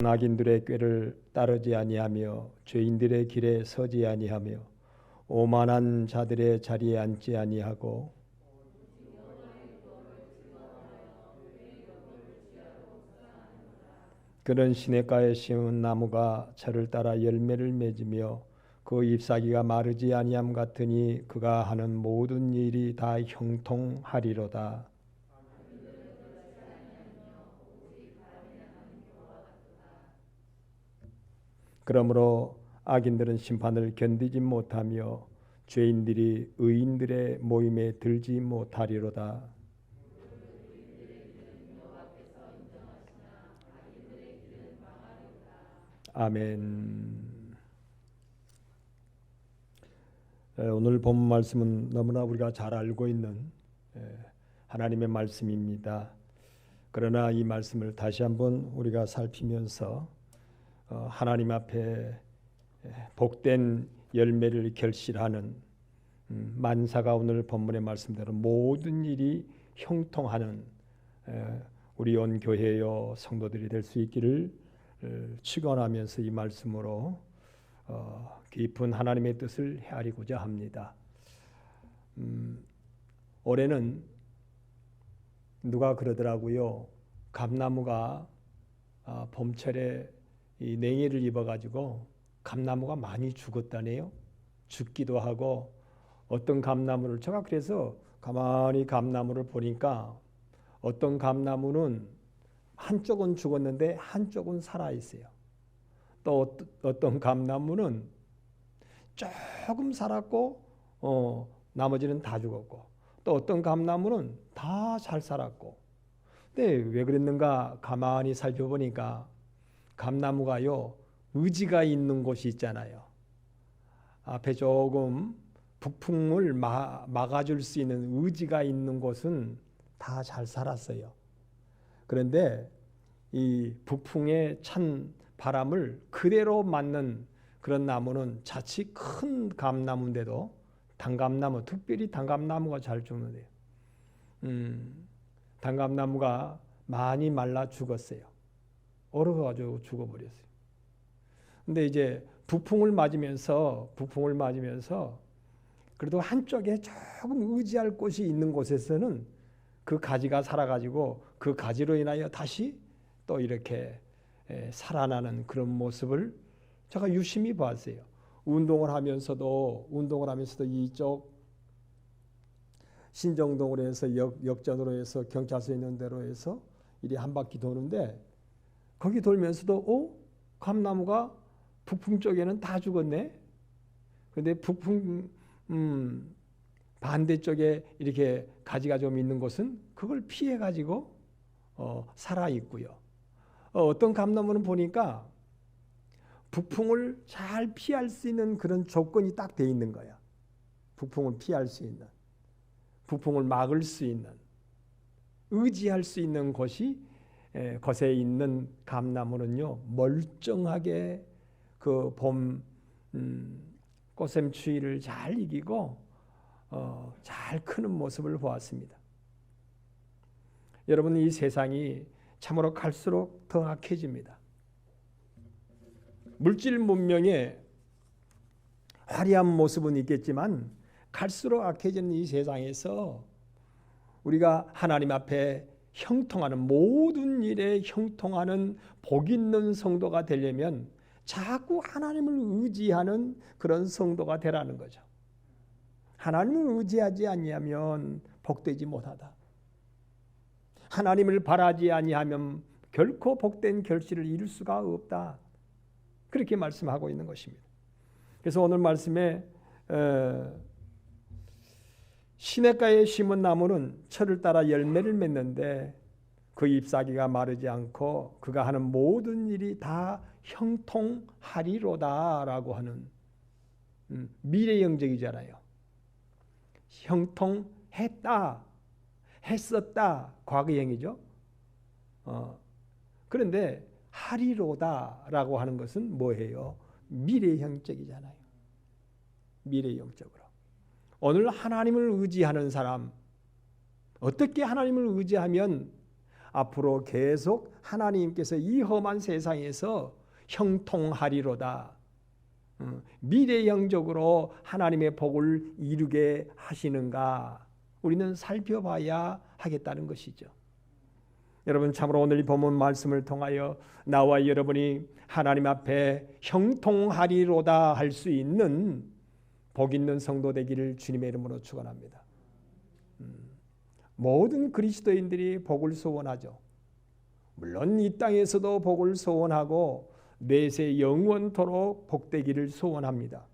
악인들의 꾀를 따르지 아니하며 죄인들의 길에 서지 아니하며 오만한 자들의 자리에 앉지 아니하고 그는 시냇가에 심은 나무가 저를 따라 열매를 맺으며 그 잎사귀가 마르지 아니함 같으니 그가 하는 모든 일이 다 형통하리로다. 그러므로 악인들은 심판을 견디지 못하며 죄인들이 의인들의 모임에 들지 못하리로다. 아멘. 오늘 본 말씀은 너무나 우리가 잘 알고 있는 하나님의 말씀입니다. 그러나 이 말씀을 다시 한번 우리가 살피면서 하나님 앞에 복된 열매를 결실하는 만사가 오늘 본문의 말씀대로 모든 일이 형통하는 우리 온 교회여 성도들이 될 수 있기를 축원하면서 이 말씀으로 깊은 하나님의 뜻을 헤아리고자 합니다. 올해는 누가 그러더라고요. 감나무가 봄철에 이 냉해를 입어가지고 감나무가 많이 죽었다네요. 죽기도 하고 어떤 감나무를 제가 그래서 가만히 감나무를 보니까 어떤 감나무는 한쪽은 죽었는데 한쪽은 살아 있어요. 또 어떤 감나무는 조금 살았고 나머지는 다 죽었고 또 어떤 감나무는 다 잘 살았고. 근데 왜 그랬는가 가만히 살펴보니까 감나무가요 의지가 있는 곳이 있잖아요. 앞에 조금 북풍을 막아줄 수 있는 의지가 있는 곳은 다 잘 살았어요. 그런데 이 북풍에 찬 바람을 그대로 맞는 그런 나무는 자칫 큰 감나무인데도 단감나무, 특별히 단감나무가 잘 죽는데요. 단감나무가 많이 말라 죽었어요. 얼어가지고 죽어버렸어요. 근데 이제 북풍을 맞으면서 그래도 한쪽에 조금 의지할 곳이 있는 곳에서는 그 가지가 살아가지고 그 가지로 인하여 다시 또 이렇게 살아나는 그런 모습을 제가 유심히 봤어요. 운동을 하면서도 이쪽 신정동으로 해서 역전으로 해서 경찰서 있는 데로 해서 이리 한 바퀴 도는데 거기 돌면서도 감나무가 북풍 쪽에는 다 죽었네. 그런데 북풍 반대쪽에 이렇게 가지가 좀 있는 곳은 그걸 피해 가지고 살아 있고요. 어떤 감나무는 보니까 북풍을 잘 피할 수 있는 그런 조건이 딱 돼 있는 거야. 북풍을 피할 수 있는, 북풍을 막을 수 있는, 의지할 수 있는 곳에 있는 감나무는요 멀쩡하게 그 봄 꽃샘 추위를 잘 이기고 잘 크는 모습을 보았습니다. 여러분, 이 세상이 참으로 갈수록 더 악해집니다. 물질 문명의 화려한 모습은 있겠지만 갈수록 악해지는 이 세상에서 우리가 하나님 앞에 형통하는 모든 일에 형통하는 복 있는 성도가 되려면 자꾸 하나님을 의지하는 그런 성도가 되라는 거죠. 하나님을 의지하지 아니하면 복되지 못하다. 하나님을 바라지 아니하면 결코 복된 결실을 이룰 수가 없다. 그렇게 말씀하고 있는 것입니다. 그래서 오늘 말씀에 시냇가에 심은 나무는 철을 따라 열매를 맺는데 그 잎사귀가 마르지 않고 그가 하는 모든 일이 다 형통하리로다 라고 하는 미래형적이잖아요. 형통했다, 했었다, 과거형이죠. 그런데 하리로다 라고 하는 것은 뭐예요? 미래형적이잖아요. 미래형적으로. 오늘 하나님을 의지하는 사람, 어떻게 하나님을 의지하면 앞으로 계속 하나님께서 이 험한 세상에서 형통하리로다. 미래형적으로 하나님의 복을 이루게 하시는가 우리는 살펴봐야 하겠다는 것이죠. 여러분 참으로 오늘 이 본문 말씀을 통하여 나와 여러분이 하나님 앞에 형통하리로다 할 수 있는 복 있는 성도 되기를 주님의 이름으로 축원합니다. 모든 그리스도인들이 복을 소원하죠. 물론 이 땅에서도 복을 소원하고 내세 영원토록 복되기를 소원합니다.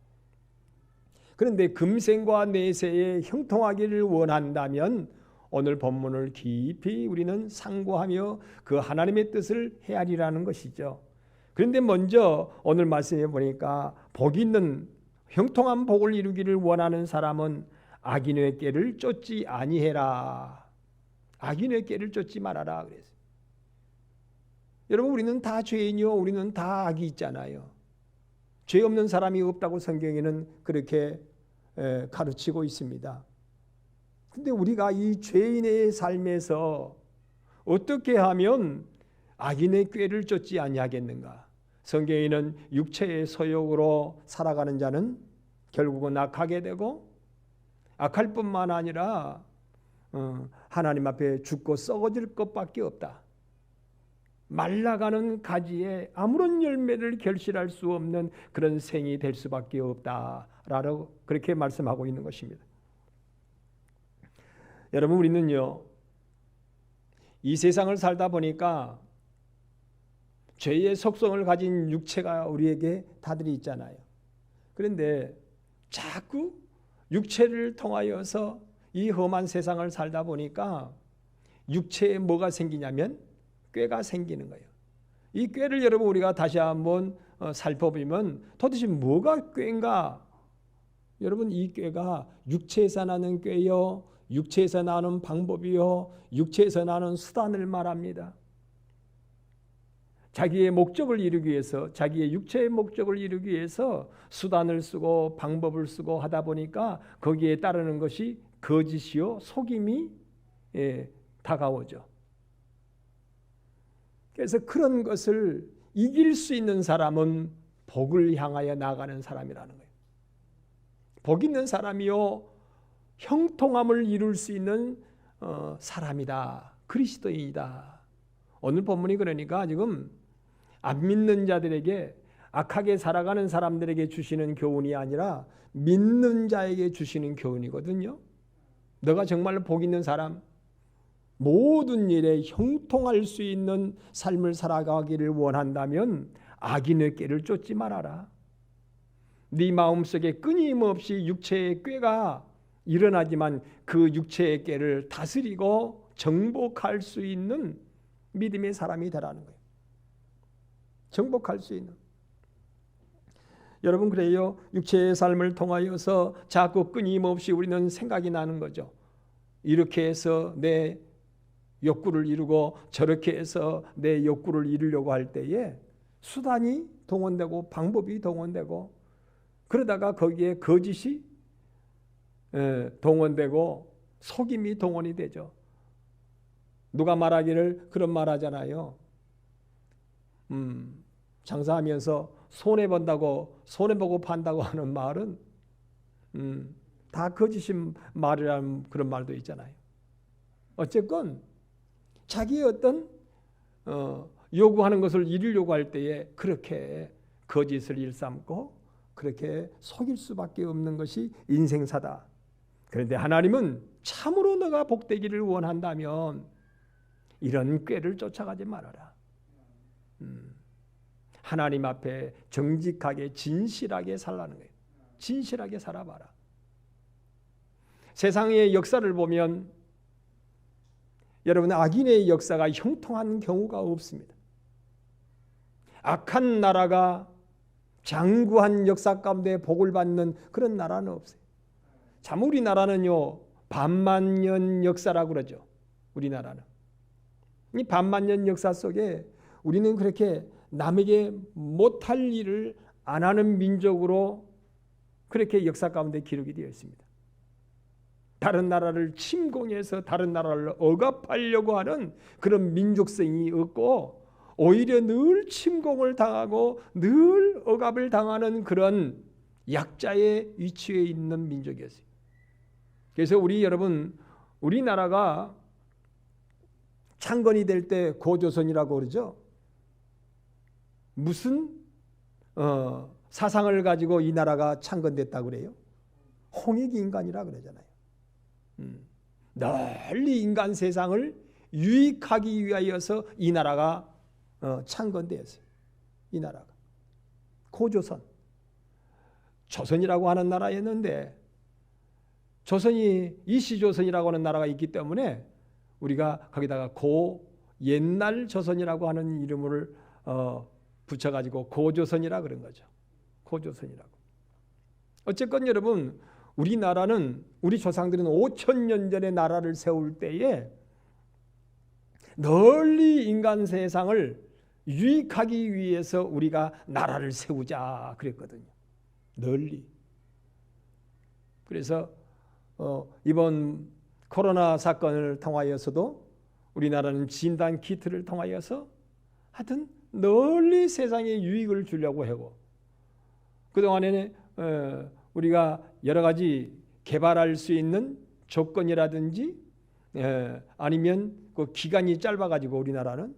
그런데 금생과 내세에 형통하기를 원한다면 오늘 본문을 깊이 우리는 상고하며 그 하나님의 뜻을 헤아리라는 것이죠. 그런데 먼저 오늘 말씀해 보니까 복 있는 형통한 복을 이루기를 원하는 사람은 악인의 꾀를 쫓지 아니해라. 악인의 꾀를 쫓지 말아라 그랬어요. 여러분 우리는 다 죄인이요. 우리는 다 악이 있잖아요. 죄 없는 사람이 없다고 성경에는 그렇게 가르치고 있습니다. 근데 우리가 이 죄인의 삶에서 어떻게 하면 악인의 꾀를 쫓지 아니하겠는가? 성경에는 육체의 소욕으로 살아가는 자는 결국은 악하게 되고 악할 뿐만 아니라 하나님 앞에 죽고 썩어질 것밖에 없다. 말라가는 가지에 아무런 열매를 결실할 수 없는 그런 생이 될 수밖에 없다라고 그렇게 말씀하고 있는 것입니다. 여러분 우리는요 이 세상을 살다 보니까 죄의 속성을 가진 육체가 우리에게 다들 있잖아요. 그런데 자꾸 육체를 통하여서 이 험한 세상을 살다 보니까 육체에 뭐가 생기냐면 꾀가 생기는 거예요. 이 꾀를 여러분 우리가 다시 한번 살펴보면 도대체 뭐가 꾀인가? 여러분 이 꾀가 육체에서 나는 꾀요, 육체에서 나는 방법이요, 육체에서 나는 수단을 말합니다. 자기의 목적을 이루기 위해서, 자기의 육체의 목적을 이루기 위해서 수단을 쓰고 방법을 쓰고 하다 보니까 거기에 따르는 것이 거짓이요 속임이 다가오죠. 그래서 그런 것을 이길 수 있는 사람은 복을 향하여 나아가는 사람이라는 거예요. 복 있는 사람이요 형통함을 이룰 수 있는 사람이다. 그리스도인이다. 오늘 본문이 그러니까 지금 안 믿는 자들에게 악하게 살아가는 사람들에게 주시는 교훈이 아니라 믿는 자에게 주시는 교훈이거든요. 너가 정말로 복 있는 사람, 모든 일에 형통할 수 있는 삶을 살아가기를 원한다면 악인의 꾀를 쫓지 말아라. 네 마음속에 끊임없이 육체의 꾀가 일어나지만 그 육체의 꾀를 다스리고 정복할 수 있는 믿음의 사람이 되라는 거예요. 정복할 수 있는. 여러분 그래요. 육체의 삶을 통하여서 자꾸 끊임없이 우리는 생각이 나는 거죠. 이렇게 해서 내 욕구를 이루고 저렇게 해서 내 욕구를 이루려고 할 때에 수단이 동원되고 방법이 동원되고 그러다가 거기에 거짓이 동원되고 속임이 동원이 되죠. 누가 말하기를 그런 말 하잖아요. 장사하면서 손해본다고 손해보고 판다고 하는 말은 다 거짓인 말이라는 그런 말도 있잖아요. 어쨌건 자기의 어떤 요구하는 것을 이루려고 할 때에 그렇게 거짓을 일삼고 그렇게 속일 수밖에 없는 것이 인생사다. 그런데 하나님은 참으로 너가 복되기를 원한다면 이런 꾀를 쫓아가지 말아라. 하나님 앞에 정직하게 진실하게 살라는 거예요. 진실하게 살아봐라. 세상의 역사를 보면 여러분 악인의 역사가 형통한 경우가 없습니다. 악한 나라가 장구한 역사 가운데 복을 받는 그런 나라는 없어요. 참 우리나라는요 반만년 역사라고 그러죠. 우리나라는 이 반만년 역사 속에 우리는 그렇게 남에게 못할 일을 안 하는 민족으로 그렇게 역사 가운데 기록이 되어 있습니다. 다른 나라를 침공해서 다른 나라를 억압하려고 하는 그런 민족성이 없고 오히려 늘 침공을 당하고 늘 억압을 당하는 그런 약자의 위치에 있는 민족이었어요. 그래서 여러분 우리나라가 창건이 될 때 고조선이라고 그러죠. 무슨 사상을 가지고 이 나라가 창건됐다고 그래요? 홍익인간이라 그러잖아요. 널리 인간 세상을 유익하기 위하여서 이 나라가 창건되었어요. 이 나라가 고조선, 조선이라고 하는 나라였는데 조선이 이시조선이라고 하는 나라가 있기 때문에 우리가 거기다가 옛날 조선이라고 하는 이름을 붙여가지고 고조선이라 그런 거죠. 고조선이라고. 어쨌건 여러분 우리나라는 우리 조상들은 5,000년 전에 나라를 세울 때에 널리 인간 세상을 유익하기 위해서 우리가 나라를 세우자 그랬거든요. 널리. 그래서 이번 코로나 사건을 통하여서도 우리나라는 진단 키트를 통하여서 하여튼 널리 세상에 유익을 주려고 하고 그동안에는 우리가 여러 가지 개발할 수 있는 조건이라든지 아니면 그 기간이 짧아가지고 우리나라는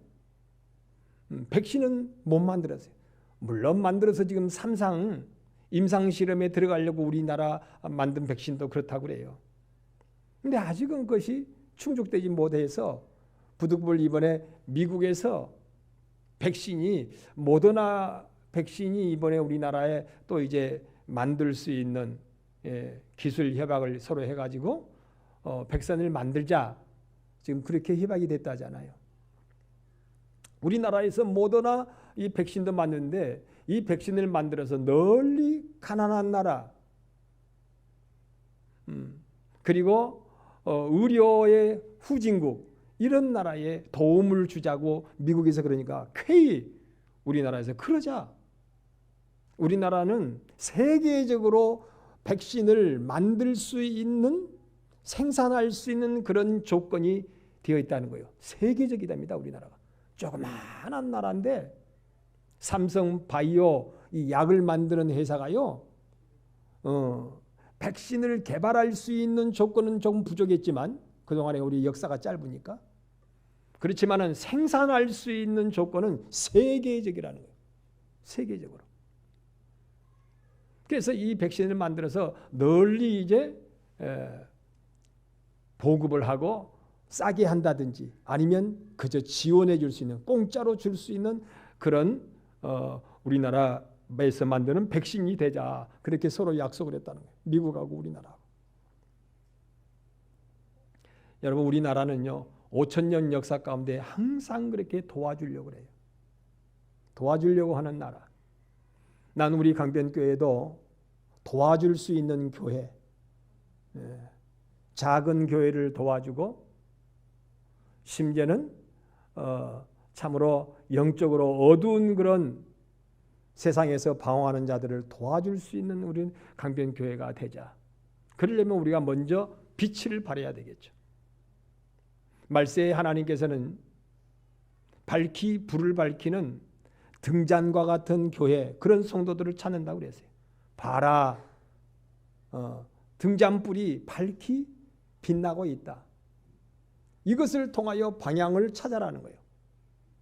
백신은 못 만들었어요. 물론 만들어서 지금 임상 실험에 들어가려고 우리나라 만든 백신도 그렇다고 그래요. 근데 아직은 그것이 충족되지 못해서 부득불 이번에 미국에서 모더나 백신이 이번에 우리나라에 또 이제 만들 수 있는 기술 협약을 서로 해가지고 백신을 만들자 지금 그렇게 협약이 됐다잖아요. 우리나라에서 모더나 이 백신도 만드는데 이 백신을 만들어서 널리 가난한 나라 그리고 의료의 후진국 이런 나라에 도움을 주자고 미국에서 그러니까 쾌히 우리나라에서 그러자. 우리나라는 세계적으로 백신을 만들 수 있는 생산할 수 있는 그런 조건이 되어 있다는 거예요. 세계적이답니다. 우리나라가. 조그마한 나라인데 삼성 바이오 이 약을 만드는 회사가요. 백신을 개발할 수 있는 조건은 조금 부족했지만 그동안에 우리 역사가 짧으니까 그렇지만은 생산할 수 있는 조건은 세계적이라는 거예요. 세계적으로. 그래서 이 백신을 만들어서 널리 이제 보급을 하고 싸게 한다든지 아니면 그저 지원해 줄 수 있는 공짜로 줄 수 있는 그런 우리나라에서 만드는 백신이 되자 그렇게 서로 약속을 했다는 거예요. 미국하고 우리나라하고. 여러분 우리나라는요 5,000년 역사 가운데 항상 그렇게 도와주려고 그래요. 도와주려고 하는 나라. 난 우리 강변교회도 도와줄 수 있는 교회, 작은 교회를 도와주고 심지어는 참으로 영적으로 어두운 그런 세상에서 방황하는 자들을 도와줄 수 있는 우리 강변교회가 되자. 그러려면 우리가 먼저 빛을 발해야 되겠죠. 말세에 하나님께서는 불을 밝히는 등잔과 같은 교회 그런 성도들을 찾는다고 그랬어요. 봐라 등잔불이 밝히 빛나고 있다. 이것을 통하여 방향을 찾아라는 거예요.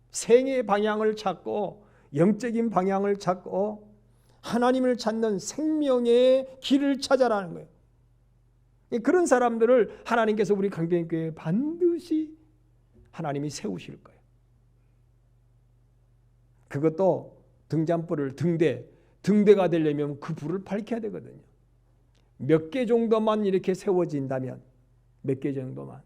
생의 방향을 찾고 영적인 방향을 찾고 하나님을 찾는 생명의 길을 찾아라는 거예요. 그런 사람들을 하나님께서 우리 강변교회에 반드시 하나님이 세우실 거예요. 그것도 등잔불을 등대가 되려면 그 불을 밝혀야 되거든요. 몇 개 정도만 이렇게 세워진다면 몇 개 정도만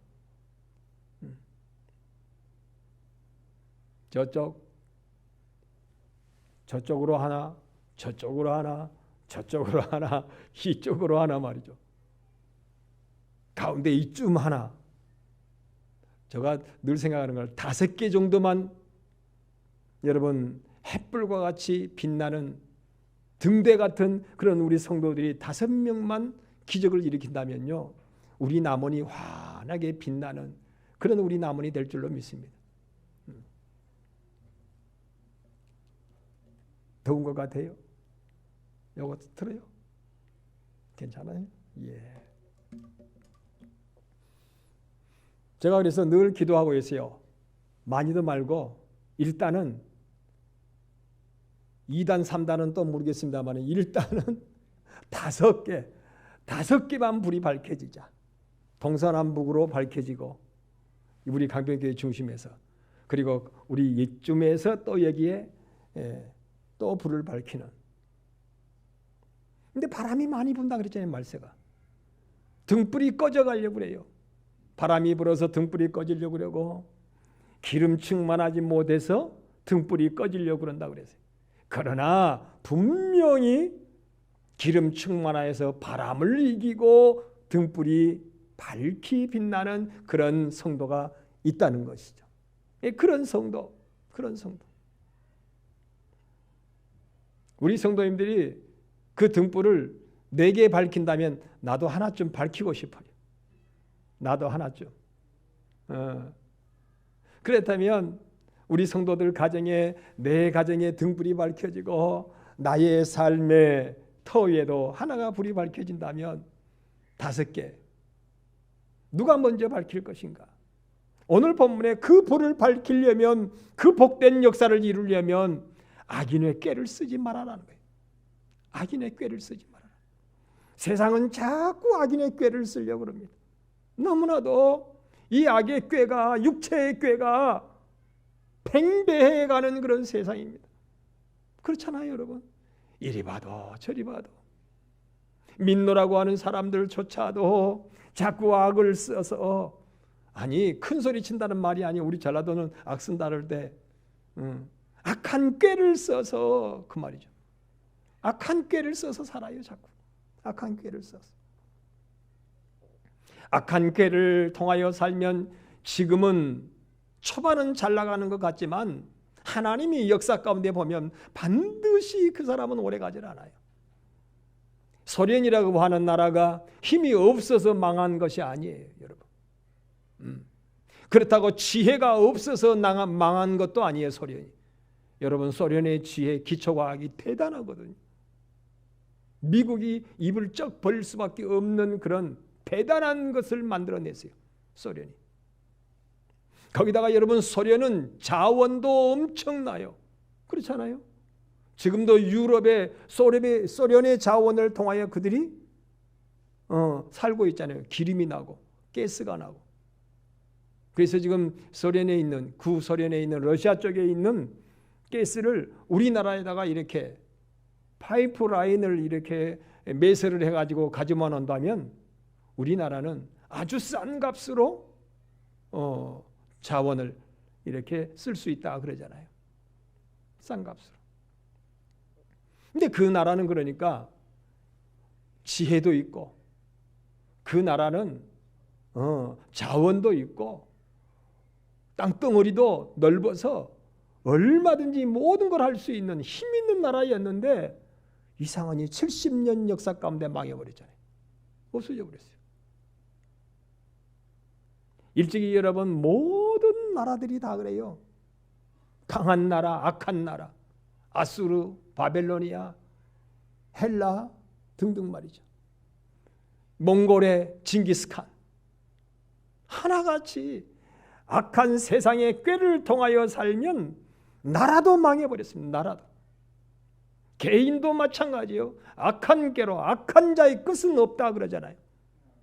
저쪽으로 하나 저쪽으로 하나 저쪽으로 하나 이쪽으로 하나 말이죠. 가운데 이쯤 하나. 제가 늘 생각하는 걸 5개 정도만 여러분 햇불과 같이 빛나는 등대 같은 그런 우리 성도들이 5명만 기적을 일으킨다면요. 우리 남원이 환하게 빛나는 그런 우리 남원이 될 줄로 믿습니다. 더운 것 같아요? 요거 들어요? 괜찮아요? 예. 제가 그래서 늘 기도하고 있어요. 많이도 말고 일단은 2단, 3단은 또 모르겠습니다만 일단은 5개만 불이 밝혀지자. 동서남북으로 밝혀지고 우리 강변교회 중심에서 그리고 우리 이쯤에서 또 여기에 또 불을 밝히는. 근데 바람이 많이 분다 그랬잖아요. 말세가. 등불이 꺼져가려고 그래요. 바람이 불어서 등불이 꺼지려고 그러고 기름 충만하지 못해서 등불이 꺼지려고 그런다고 그랬어요. 그러나 분명히 기름 충만해서 바람을 이기고 등불이 밝히 빛나는 그런 성도가 있다는 것이죠. 그런 성도. 우리 성도님들이 그 등불을 4개 밝힌다면 나도 하나쯤 밝히고 싶어요. 나도 하나쯤. 그렇다면 우리 성도들 가정에 내 가정에 등불이 밝혀지고 나의 삶의 터위에도 하나가 불이 밝혀진다면 5개. 누가 먼저 밝힐 것인가? 오늘 본문에 그 불을 밝히려면 그 복된 역사를 이루려면 악인의 꾀를 쓰지 말아라는 거예요. 악인의 꾀를 쓰지 말아라. 세상은 자꾸 악인의 꾀를 쓰려고 합니다. 너무나도 이 악의 꾀가 육체의 꾀가 팽배해가는 그런 세상입니다. 그렇잖아요, 여러분. 이리 봐도 저리 봐도 믿노라고 하는 사람들조차도 자꾸 악을 써서 아니 큰 소리 친다는 말이 아니에요. 우리 전라도는 악 쓴다를 때 악한 꾀를 써서 그 말이죠. 악한 꾀를 써서 살아요. 자꾸 악한 꾀를 써서 악한 꾀를 통하여 살면 지금은 초반은 잘 나가는 것 같지만 하나님이 역사 가운데 보면 반드시 그 사람은 오래가질 않아요. 소련이라고 하는 나라가 힘이 없어서 망한 것이 아니에요, 여러분. 그렇다고 지혜가 없어서 망한 것도 아니에요, 소련이. 여러분, 소련의 지혜, 기초과학이 대단하거든요. 미국이 입을 쩍 벌릴 수밖에 없는 그런 대단한 것을 만들어냈어요, 소련이. 거기다가 여러분 소련은 자원도 엄청나요. 그렇잖아요. 지금도 유럽의 소련의 자원을 통하여 그들이 살고 있잖아요. 기름이 나고 가스가 나고. 그래서 지금 소련에 있는 구소련에 있는 러시아 쪽에 있는 가스를 우리나라에다가 이렇게 파이프 라인을 이렇게 매설을 해가지고 가져만 온다면 우리나라는 아주 싼 값으로 자원을 이렇게 쓸 수 있다 그러잖아요. 싼 값으로. 근데 그 나라는 그러니까 지혜도 있고 그 나라는 자원도 있고 땅덩어리도 넓어서 얼마든지 모든 걸 할 수 있는 힘 있는 나라였는데 이상하니 70년 역사 가운데 망해버렸잖아요. 없어져 버렸어요. 일찍이 여러분 모든 나라들이 다 그래요. 강한 나라, 악한 나라, 아수르, 바벨로니아, 헬라 등등 말이죠. 몽골의 징기스칸 하나같이 악한 세상의 꾀를 통하여 살면 나라도 망해버렸습니다. 나라도. 개인도 마찬가지요. 악한 꾀로 악한 자의 끝은 없다 그러잖아요.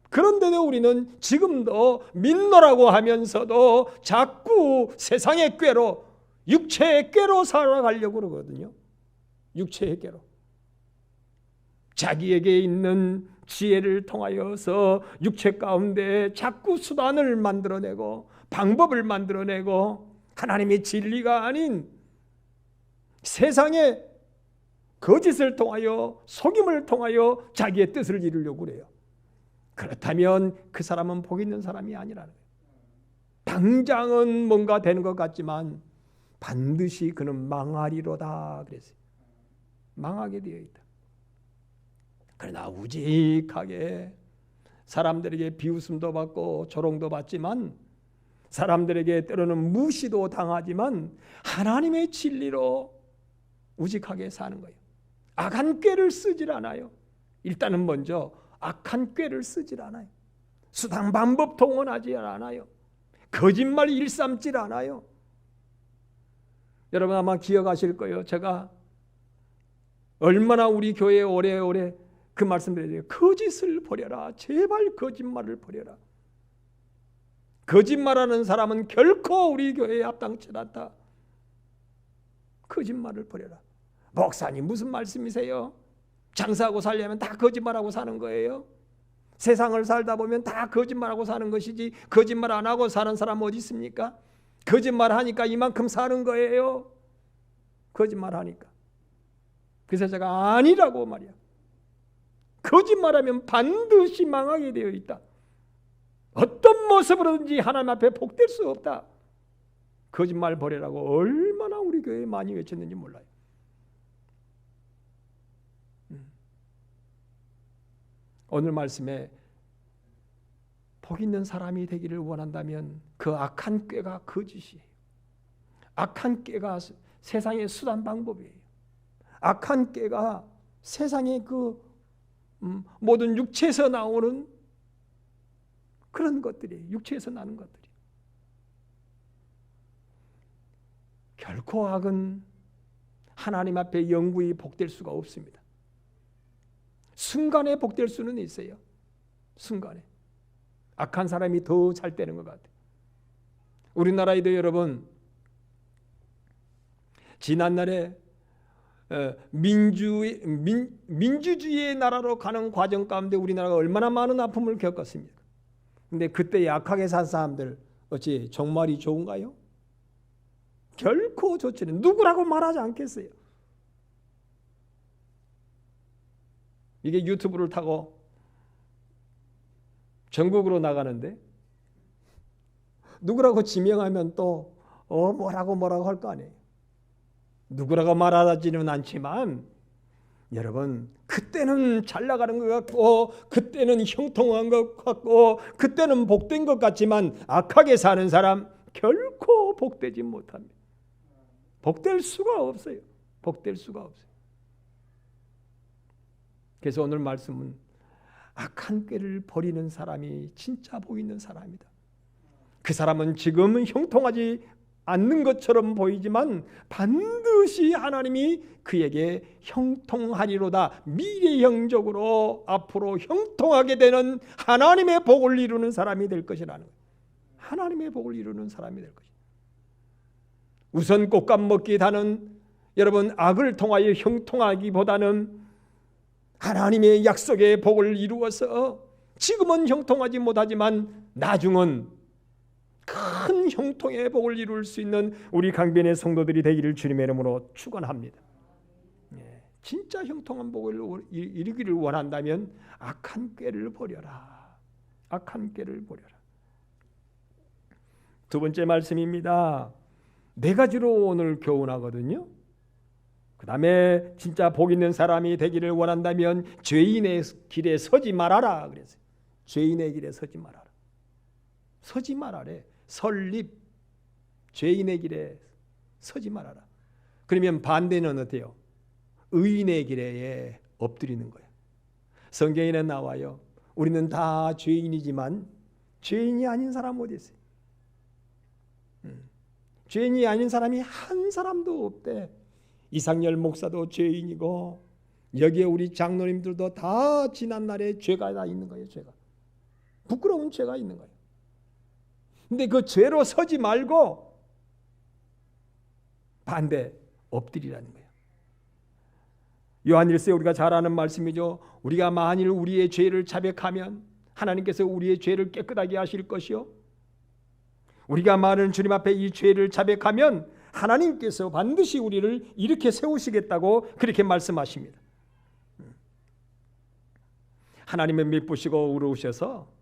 그런데도 우리는 지금도 믿노라고 하면서도 자꾸 세상의 꾀로 육체의 꾀로 살아가려고 그러거든요. 육체의 꾀로. 자기에게 있는 지혜를 통하여서 육체 가운데 자꾸 수단을 만들어내고 방법을 만들어내고 하나님의 진리가 아닌 세상의 거짓을 통하여 속임을 통하여 자기의 뜻을 이루려고 그래요. 그렇다면 그 사람은 복 있는 사람이 아니라는 거예요. 당장은 뭔가 되는 것 같지만 반드시 그는 망하리로다 그랬어요. 망하게 되어 있다. 그러나 우직하게 사람들에게 비웃음도 받고 조롱도 받지만, 사람들에게 때로는 무시도 당하지만 하나님의 진리로 우직하게 사는 거예요. 악한 꾀를 쓰질 않아요. 일단은 먼저 악한 꾀를 쓰질 않아요. 수단 방법 동원하지 않아요. 거짓말 일삼질 않아요. 여러분 아마 기억하실 거예요. 제가 얼마나 우리 교회에 오래오래 그 말씀드려요. 거짓을 버려라. 제발 거짓말을 버려라. 거짓말하는 사람은 결코 우리 교회에 합당치 않다. 거짓말을 버려라. 목사님 무슨 말씀이세요? 장사하고 살려면 다 거짓말하고 사는 거예요? 세상을 살다 보면 다 거짓말하고 사는 것이지 거짓말 안 하고 사는 사람 어디 있습니까? 거짓말하니까 이만큼 사는 거예요. 거짓말하니까. 그래서 제가 아니라고 말이야. 거짓말하면 반드시 망하게 되어 있다. 어떤 모습으로든지 하나님 앞에 복될 수 없다. 거짓말 버리라고 얼마나 우리 교회에 많이 외쳤는지 몰라요. 오늘 말씀에 복 있는 사람이 되기를 원한다면 그 악한 꾀가 거짓이에요. 악한 꾀가 세상의 수단 방법이에요. 악한 꾀가 세상의 그 모든 육체에서 나오는 그런 것들이에요. 육체에서 나는 것들이. 결코 악은 하나님 앞에 영구히 복될 수가 없습니다. 순간에 복될 수는 있어요. 순간에. 악한 사람이 더 잘 되는 것 같아요. 우리나라에도 여러분 지난날에 민주주의의 나라로 가는 과정 가운데 우리나라가 얼마나 많은 아픔을 겪었습니까? 근데 그때 약하게 산 사람들 어찌 정말이 좋은가요? 결코 좋지 않아요. 누구라고 말하지 않겠어요. 이게 유튜브를 타고 전국으로 나가는데 누구라고 지명하면 또 뭐라고 할 거 아니에요. 누구라고 말하지는 않지만 여러분 그때는 잘 나가는 것 같고 그때는 형통한 것 같고 그때는 복된 것 같지만 악하게 사는 사람 결코 복되지 못합니다. 복될 수가 없어요. 복될 수가 없어요. 그래서 오늘 말씀은 악한 꾀를 버리는 사람이 진짜 복 있는 사람이다. 그 사람은 지금은 형통하지 않는 것처럼 보이지만 반드시 하나님이 그에게 형통하리로다. 미래형적으로 앞으로 형통하게 되는 하나님의 복을 이루는 사람이 될 것이라는 거예요. 하나님의 복을 이루는 사람이 될 것이다. 우선 꽃감 먹기 다는 여러분 악을 통하여 형통하기보다는 하나님의 약속의 복을 이루어서 지금은 형통하지 못하지만 나중은 큰 형통의 복을 이룰 수 있는 우리 강변의 성도들이 되기를 주님의 이름으로 축원합니다. 진짜 형통한 복을 이루기를 원한다면 악한 꾀를 버려라. 악한 꾀를 버려라. 두 번째 말씀입니다. 네 가지로 오늘 교훈하거든요. 그 다음에 진짜 복 있는 사람이 되기를 원한다면 죄인의 길에 서지 말아라 그랬어요. 죄인의 길에 서지 말아라. 서지 말아래. 설립. 죄인의 길에 서지 말아라. 그러면 반대는 어때요? 의인의 길에 엎드리는 거예요. 성경에는 나와요. 우리는 다 죄인이지만 죄인이 아닌 사람 어디 있어요? 죄인이 아닌 사람이 한 사람도 없대. 이상열 목사도 죄인이고 여기에 우리 장로님들도 다 지난날에 죄가 다 있는 거예요. 죄가. 부끄러운 죄가 있는 거예요. 근데 그 죄로 서지 말고 반대 엎드리라는 거예요. 요한일서에 우리가 잘 아는 말씀이죠. 우리가 만일 우리의 죄를 자백하면 하나님께서 우리의 죄를 깨끗하게 하실 것이요. 우리가 많은 주님 앞에 이 죄를 자백하면 하나님께서 반드시 우리를 이렇게 세우시겠다고 그렇게 말씀하십니다. 하나님은 미쁘시고 의로우셔서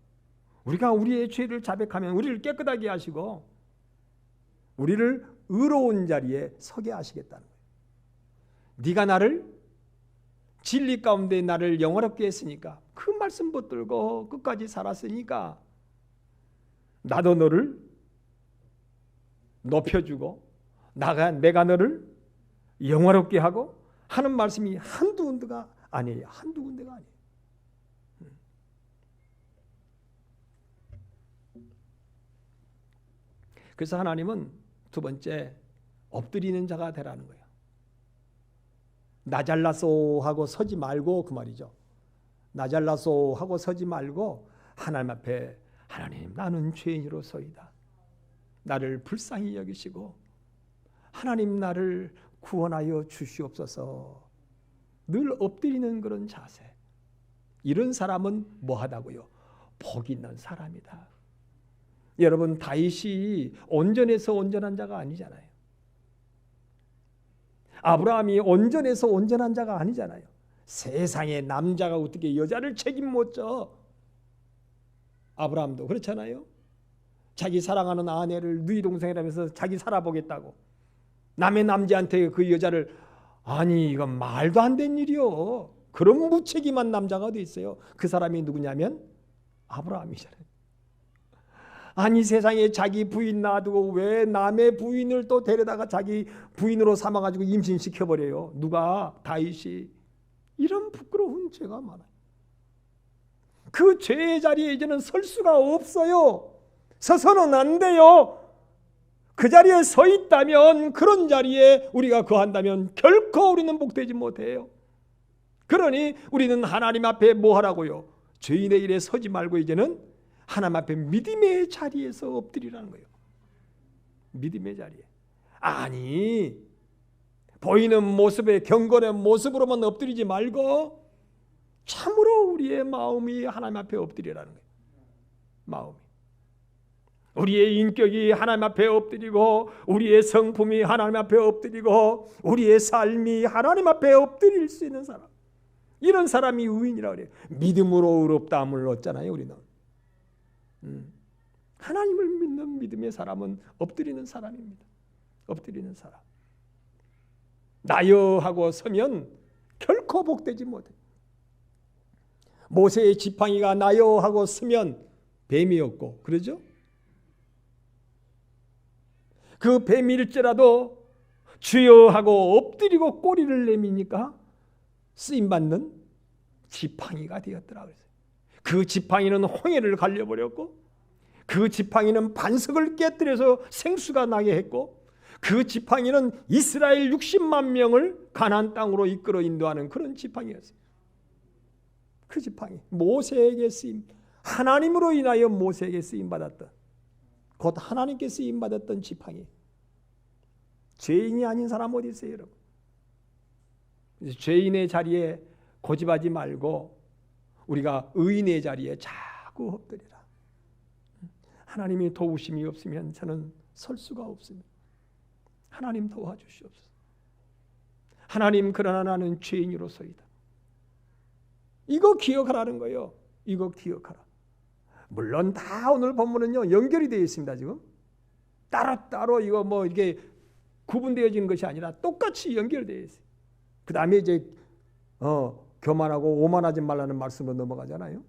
우리가 우리의 죄를 자백하면 우리를 깨끗하게 하시고 우리를 의로운 자리에 서게 하시겠다는 거예요. 네가 나를 진리 가운데 나를 영화롭게 했으니까, 그 말씀 붙들고 끝까지 살았으니까 나도 너를 높여주고 내가 너를 영화롭게 하고 하는 말씀이 한두 군데가 아니에요. 한두 군데가 아니에요. 그래서 하나님은 두 번째, 엎드리는 자가 되라는 거예요. 나 잘났소 하고 서지 말고, 그 말이죠. 나 잘났소 하고 서지 말고 하나님 앞에, 하나님 나는 죄인으로서이다, 나를 불쌍히 여기시고 하나님 나를 구원하여 주시옵소서, 늘 엎드리는 그런 자세. 이런 사람은 뭐하다고요? 복 있는 사람이다. 여러분, 다윗이 온전해서 온전한 자가 아니잖아요. 아브라함이 온전해서 온전한 자가 아니잖아요. 세상에 남자가 어떻게 여자를 책임 못 져? 아브라함도 그렇잖아요. 자기 사랑하는 아내를 누이 동생이라면서 자기 살아보겠다고 남의 남자한테 그 여자를, 아니 이건 말도 안 되는 일이요. 그런 무책임한 남자가 어디 있어요? 그 사람이 누구냐면 아브라함이잖아요. 아니 세상에 자기 부인 놔두고 왜 남의 부인을 또 데려다가 자기 부인으로 삼아가지고 임신시켜버려요? 누가? 다윗이. 이런 부끄러운 죄가 많아요. 그 죄의 자리에 이제는 설 수가 없어요. 서서는 안 돼요. 그 자리에 서 있다면, 그런 자리에 우리가 거한다면 결코 우리는 복되지 못해요. 그러니 우리는 하나님 앞에 뭐 하라고요? 죄인의 일에 서지 말고 이제는 하나님 앞에 믿음의 자리에서 엎드리라는 거예요. 믿음의 자리에. 아니 보이는 모습에 경건한 모습으로만 엎드리지 말고 참으로 우리의 마음이 하나님 앞에 엎드리라는 거예요. 마음이. 우리의 인격이 하나님 앞에 엎드리고, 우리의 성품이 하나님 앞에 엎드리고, 우리의 삶이 하나님 앞에 엎드릴 수 있는 사람, 이런 사람이 의인이라고 그래요. 믿음으로 의롭다함을 얻잖아요. 우리는 하나님을 믿는 믿음의 사람은 엎드리는 사람입니다. 엎드리는 사람. 나여 하고 서면 결코 복되지 못해. 모세의 지팡이가 나여 하고 서면 뱀이었고, 그러죠? 그 뱀일지라도 주여 하고 엎드리고 꼬리를 내미니까 쓰임받는 지팡이가 되었더라. 그 지팡이는 홍해를 갈려버렸고, 그 지팡이는 반석을 깨뜨려서 생수가 나게 했고, 그 지팡이는 이스라엘 60만 명을 가나안 땅으로 이끌어 인도하는 그런 지팡이였어요. 그 지팡이, 모세에게 쓰임, 하나님으로 인하여 모세에게 쓰임받았던, 곧 하나님께 쓰임받았던 지팡이. 죄인이 아닌 사람 어디 있어요, 여러분? 죄인의 자리에 고집하지 말고 우리가 의인의 자리에 자꾸 엎드리라. 하나님이 도우심이 없으면 저는 설 수가 없습니다. 하나님 도와주시옵소서. 하나님, 그러나 나는 죄인으로서이다. 이거 기억하라는 거예요. 이거 기억하라. 물론 다 오늘 본문은요 연결이 되어 있습니다. 지금 따로따로 이거 뭐 이게 구분되어지는 것이 아니라 똑같이 연결되어 있어요. 그 다음에 이제 교만하고 오만하지 말라는 말씀으로 넘어가잖아요.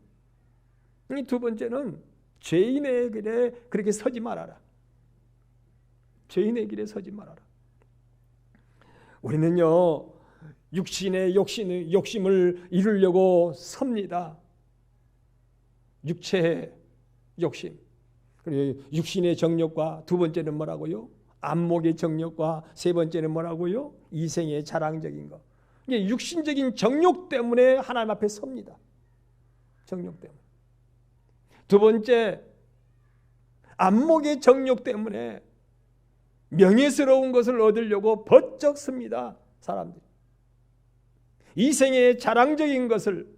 두 번째는 죄인의 길에 그렇게 서지 말아라. 죄인의 길에 서지 말아라. 우리는요 육신의 욕심을 이루려고 섭니다. 육체의 욕심, 그리고 육신의 정욕과, 두 번째는 뭐라고요? 안목의 정욕과, 세 번째는 뭐라고요? 이생의 자랑적인 것. 이게 육신적인 정욕 때문에 하나님 앞에 섭니다. 정욕 때문에. 두 번째, 안목의 정욕 때문에 명예스러운 것을 얻으려고 번쩍 섭니다. 사람들이. 이생의 자랑적인 것을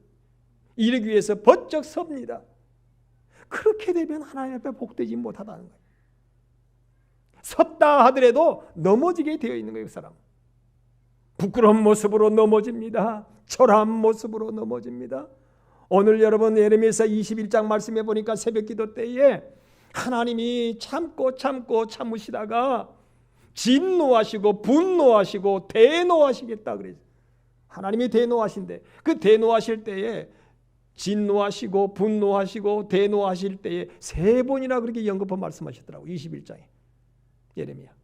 이루기 위해서 번쩍 섭니다. 그렇게 되면 하나님 앞에 복되지 못하다는 거예요. 섰다 하더라도 넘어지게 되어 있는 거예요. 그 사람. 부끄러운 모습으로 넘어집니다. 초라한 모습으로 넘어집니다. 오늘 여러분 예레미야서 21장 말씀해 보니까 새벽기도 때에 하나님이 참고 참으시다가 진노하시고 분노하시고 대노하시겠다 그랬어요. 하나님이 대노하신데 그 대노하실 때에 진노하시고 분노하시고 대노하실 때에 3번이나 그렇게 연거푸 말씀하셨더라고요. 21장에 예레미야.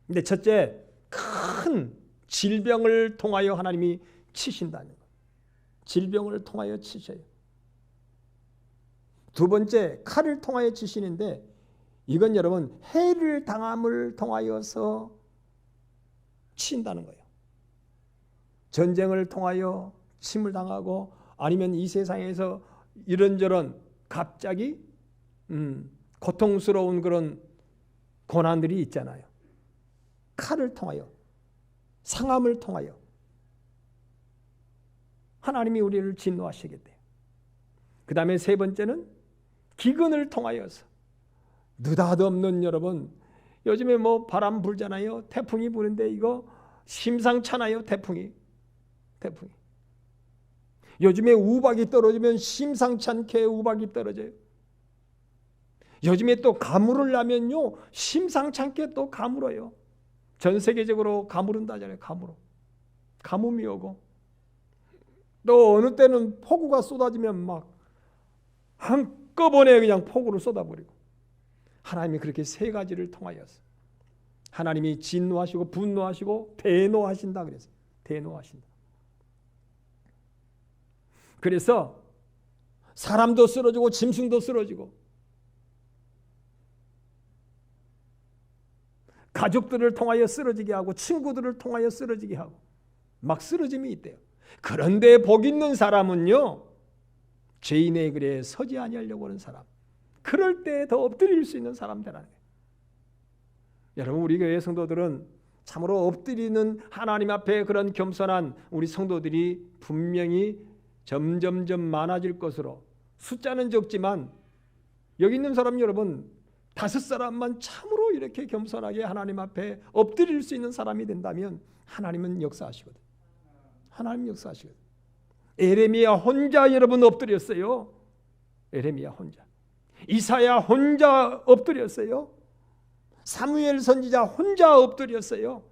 근데 첫째, 큰 질병을 통하여 하나님이 치신다는 것. 질병을 통하여 치셔요. 두 번째, 칼을 통하여 치시는데 이건 여러분 해를 당함을 통하여서 친다는 거예요. 전쟁을 통하여 침을 당하고 아니면 이 세상에서 이런저런 갑자기 고통스러운 그런 고난들이 있잖아요. 칼을 통하여, 상함을 통하여 하나님이 우리를 진노하시겠대요. 그 다음에 세 번째는 기근을 통하여서. 느닷없는 여러분, 요즘에 뭐 바람 불잖아요. 태풍이 부는데 이거 심상찮아요. 태풍이. 요즘에 우박이 떨어지면 심상찮게 우박이 떨어져요. 요즘에 또 가물을 나면요 심상찮게 또 가물어요. 전 세계적으로 가물은다잖아요. 가뭄이 오고 또 어느 때는 폭우가 쏟아지면 막 한꺼번에 그냥 폭우를 쏟아버리고. 하나님이 그렇게 3가지를 통하여서 하나님이 진노하시고 분노하시고 대노하신다 그랬어요. 대노하신다. 그래서 사람도 쓰러지고 짐승도 쓰러지고 가족들을 통하여 쓰러지게 하고 친구들을 통하여 쓰러지게 하고 막 쓰러짐이 있대요. 그런데 복 있는 사람은요 죄인의 글에 서지 아니하려고 하는 사람, 그럴 때 더 엎드릴 수 있는 사람들이라는 거예요. 여러분, 우리 교회 성도들은 참으로 엎드리는 하나님 앞에 그런 겸손한 우리 성도들이 분명히 점점점 많아질 것으로, 숫자는 적지만 여기 있는 사람 여러분 5사람만 참으로 이렇게 겸손하게 하나님 앞에 엎드릴 수 있는 사람이 된다면 하나님은 역사하시거든. 하나님 역사하시거든. 에레미야 혼자 여러분 엎드렸어요. 에레미야 혼자. 이사야 혼자 엎드렸어요. 사무엘 선지자 혼자 엎드렸어요.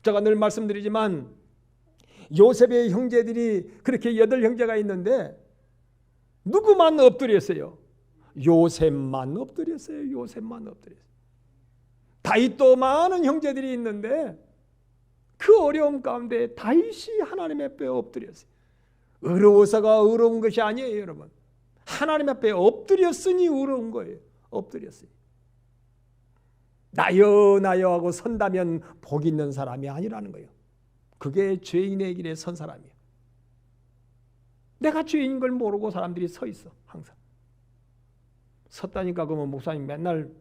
제가 늘 말씀드리지만 요셉의 형제들이 그렇게 8형제가 있는데 누구만 엎드렸어요? 요셉만 엎드렸어요. 요셉만 엎드렸어요. 다윗도 많은 형제들이 있는데 그 어려움 가운데 다윗이 하나님 앞에 엎드렸어요. 어려워서가 어려운 것이 아니에요, 여러분. 하나님 앞에 엎드렸으니 어려운 거예요. 엎드렸어요. 나여 하고 선다면 복 있는 사람이 아니라는 거예요. 그게 죄인의 길에 선 사람이에요. 내가 죄인인 걸 모르고 사람들이 서 있어. 항상 섰다니까 그러면 목사님 맨날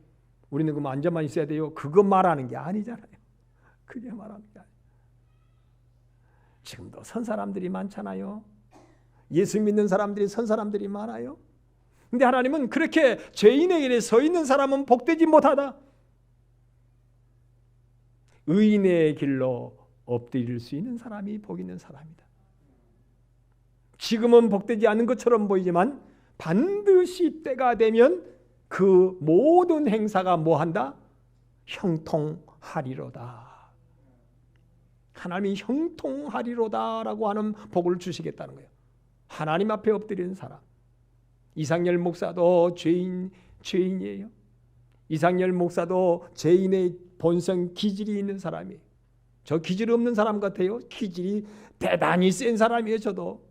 우리는 그럼 앉아만 있어야 돼요. 그거 말하는 게 아니잖아요. 그게 말하는 게 아니에요. 지금도 선 사람들이 많잖아요. 예수 믿는 사람들이 선 사람들이 많아요. 근데 하나님은 그렇게 죄인의 길에 서 있는 사람은 복되지 못하다. 의인의 길로 엎드릴 수 있는 사람이 복 있는 사람이다. 지금은 복되지 않은 것처럼 보이지만 반드시 때가 되면 그 모든 행사가 뭐한다? 형통하리로다. 하나님이 형통하리로다라고 하는 복을 주시겠다는 거예요. 하나님 앞에 엎드리는 사람. 이상열 목사도 죄인이에요. 이상열 목사도 죄인의 본성 기질이 있는 사람이에요. 저 기질 없는 사람 같아요. 기질이 대단히 센 사람이에요. 저도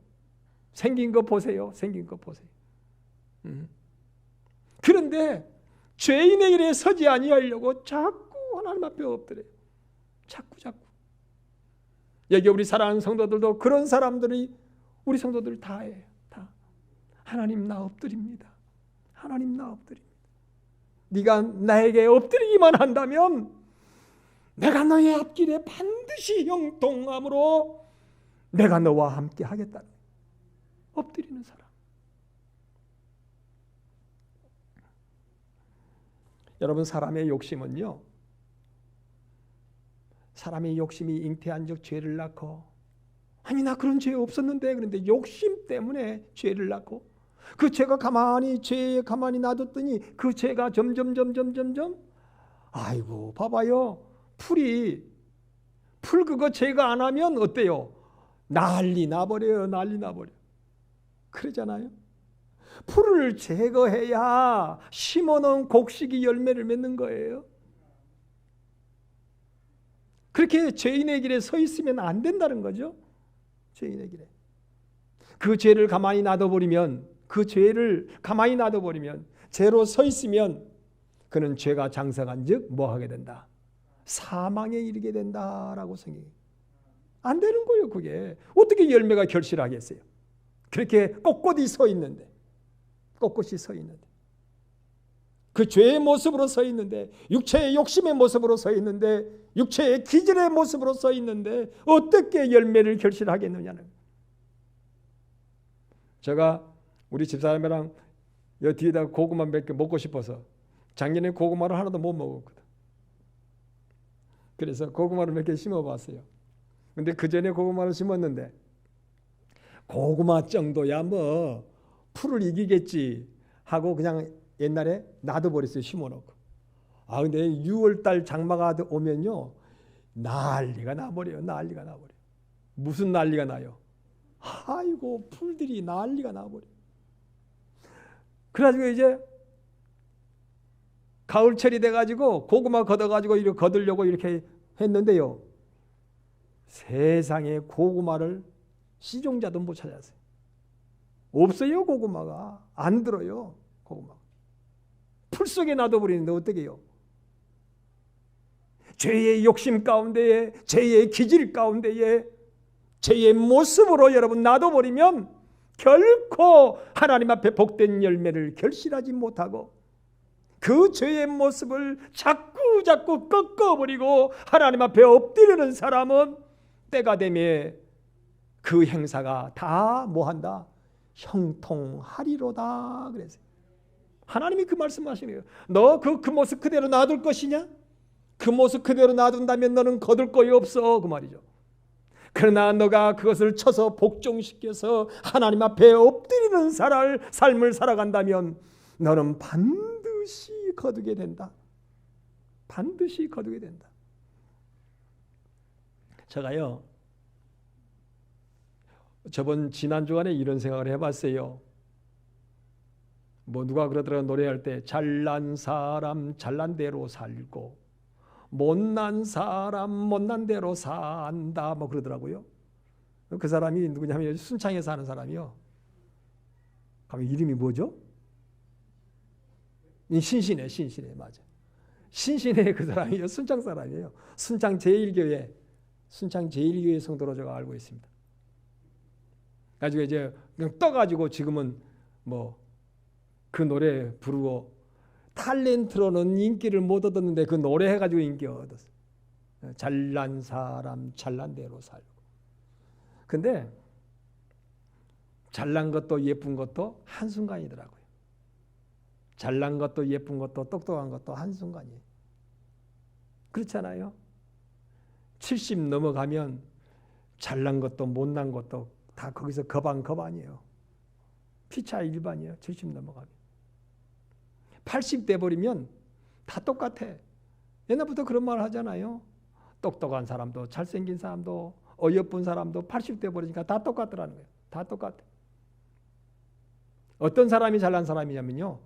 생긴 거 보세요. 생긴 거 보세요. 그런데 죄인의 길에 서지 아니하려고 자꾸 하나님 앞에 엎드려요. 자꾸. 여기 우리 사랑하는 성도들도 그런 사람들이 우리 성도들 다 해요. 다. 하나님 나 엎드립니다. 하나님 나 엎드립니다. 네가 나에게 엎드리기만 한다면 내가 너의 앞길에 반드시 형통함으로 내가 너와 함께 하겠다. 엎드리는 사람. 여러분, 사람의 욕심은요, 사람의 욕심이 잉태한 적 죄를 낳고, 아니 나 그런 죄 없었는데, 그런데 욕심 때문에 죄를 낳고, 그 죄가 죄에 가만히 놔뒀더니 그 죄가 점점 아이고 봐봐요, 풀이 풀 그거 제거 안 하면 어때요? 난리 나버려요. 난리 나버려. 그러잖아요. 풀을 제거해야 심어놓은 곡식이 열매를 맺는 거예요. 그렇게 죄인의 길에 서 있으면 안 된다는 거죠. 죄인의 길에. 그 죄를 가만히 놔둬버리면, 그 죄를 가만히 놔둬버리면, 죄로 서 있으면 그는 죄가 장성한 즉 뭐 하게 된다? 사망에 이르게 된다라고 생각해요. 안 되는 거예요. 그게 어떻게 열매가 결실하겠어요? 그렇게 꼿꼿이 서 있는데, 꼿꼿이 서 있는데, 그 죄의 모습으로 서 있는데, 육체의 욕심의 모습으로 서 있는데, 육체의 기질의 모습으로 서 있는데 어떻게 열매를 결실하겠느냐는. 제가 우리 집사람이랑 여 뒤에다 고구마 몇 개 먹고 싶어서 작년에 고구마를 하나도 못 먹었거든. 그래서 고구마를 몇 개 심어봤어요. 근데 그 전에 고구마를 심었는데 고구마 정도야 뭐 풀을 이기겠지 하고 그냥 옛날에 놔둬버렸어요. 심어놓고. 아 근데 6월달 장마가 오면요 난리가 나버려요. 난리가 나버려요. 무슨 난리가 나요? 아이고 풀들이 난리가 나버려요. 그래가지고 이제 가을철이 돼가지고 고구마 걷어가지고 이렇게 거두려고 이렇게 했는데요. 세상에 고구마를 시종자도 못 찾았어요. 없어요. 고구마가 안 들어요. 고구마 풀 속에 놔둬버리는데 어떻게 해요? 죄의 욕심 가운데에, 죄의 기질 가운데에, 죄의 모습으로 여러분 놔둬버리면 결코 하나님 앞에 복된 열매를 결실하지 못하고 그 죄의 모습을 자꾸 꺾어버리고 하나님 앞에 엎드리는 사람은 때가 되면 그 행사가 다 뭐한다? 형통하리로다 그랬어요. 하나님이 그 말씀하시네요. 너 그 모습 그대로 놔둘 것이냐? 그 모습 그대로 놔둔다면 너는 거둘 거이 없어 그 말이죠. 그러나 너가 그것을 쳐서 복종시켜서 하나님 앞에 엎드리는 삶을 살아간다면 너는 반드시 거두게 된다. 반드시 거두게 된다. 제가요 지난 주간에 이런 생각을 해봤어요. 뭐 누가 그러더라 노래할 때 잘난 사람 잘난 대로 살고 못난 사람 못난 대로 산다 뭐 그러더라고요. 그 사람이 누구냐면 순창에 사는 사람이요. 그럼 이름이 뭐죠? 신신해 맞아. 신신해 그 사람이요. 순창 사람이에요. 순창 제1교회 성도로 제가 알고 있습니다. 가지고 이제 그냥 떠가지고 지금은 뭐 그 노래 부르고 탤런트로는 인기를 못 얻었는데 그 노래 해가지고 인기 얻었어. 잘난 사람 잘난 대로 살고. 근데 잘난 것도 예쁜 것도 한순간이더라고요. 잘난 것도 예쁜 것도 똑똑한 것도 한순간이에요. 그렇잖아요. 70 넘어가면 잘난 것도 못난 것도 다 거기서 거반이에요. 피차 일반이에요. 70 넘어가면. 80 돼버리면 다 똑같아. 옛날부터 그런 말 하잖아요. 똑똑한 사람도 잘생긴 사람도 어여쁜 사람도 80 돼버리니까 다 똑같더라는 거예요. 다 똑같아. 어떤 사람이 잘난 사람이냐면요.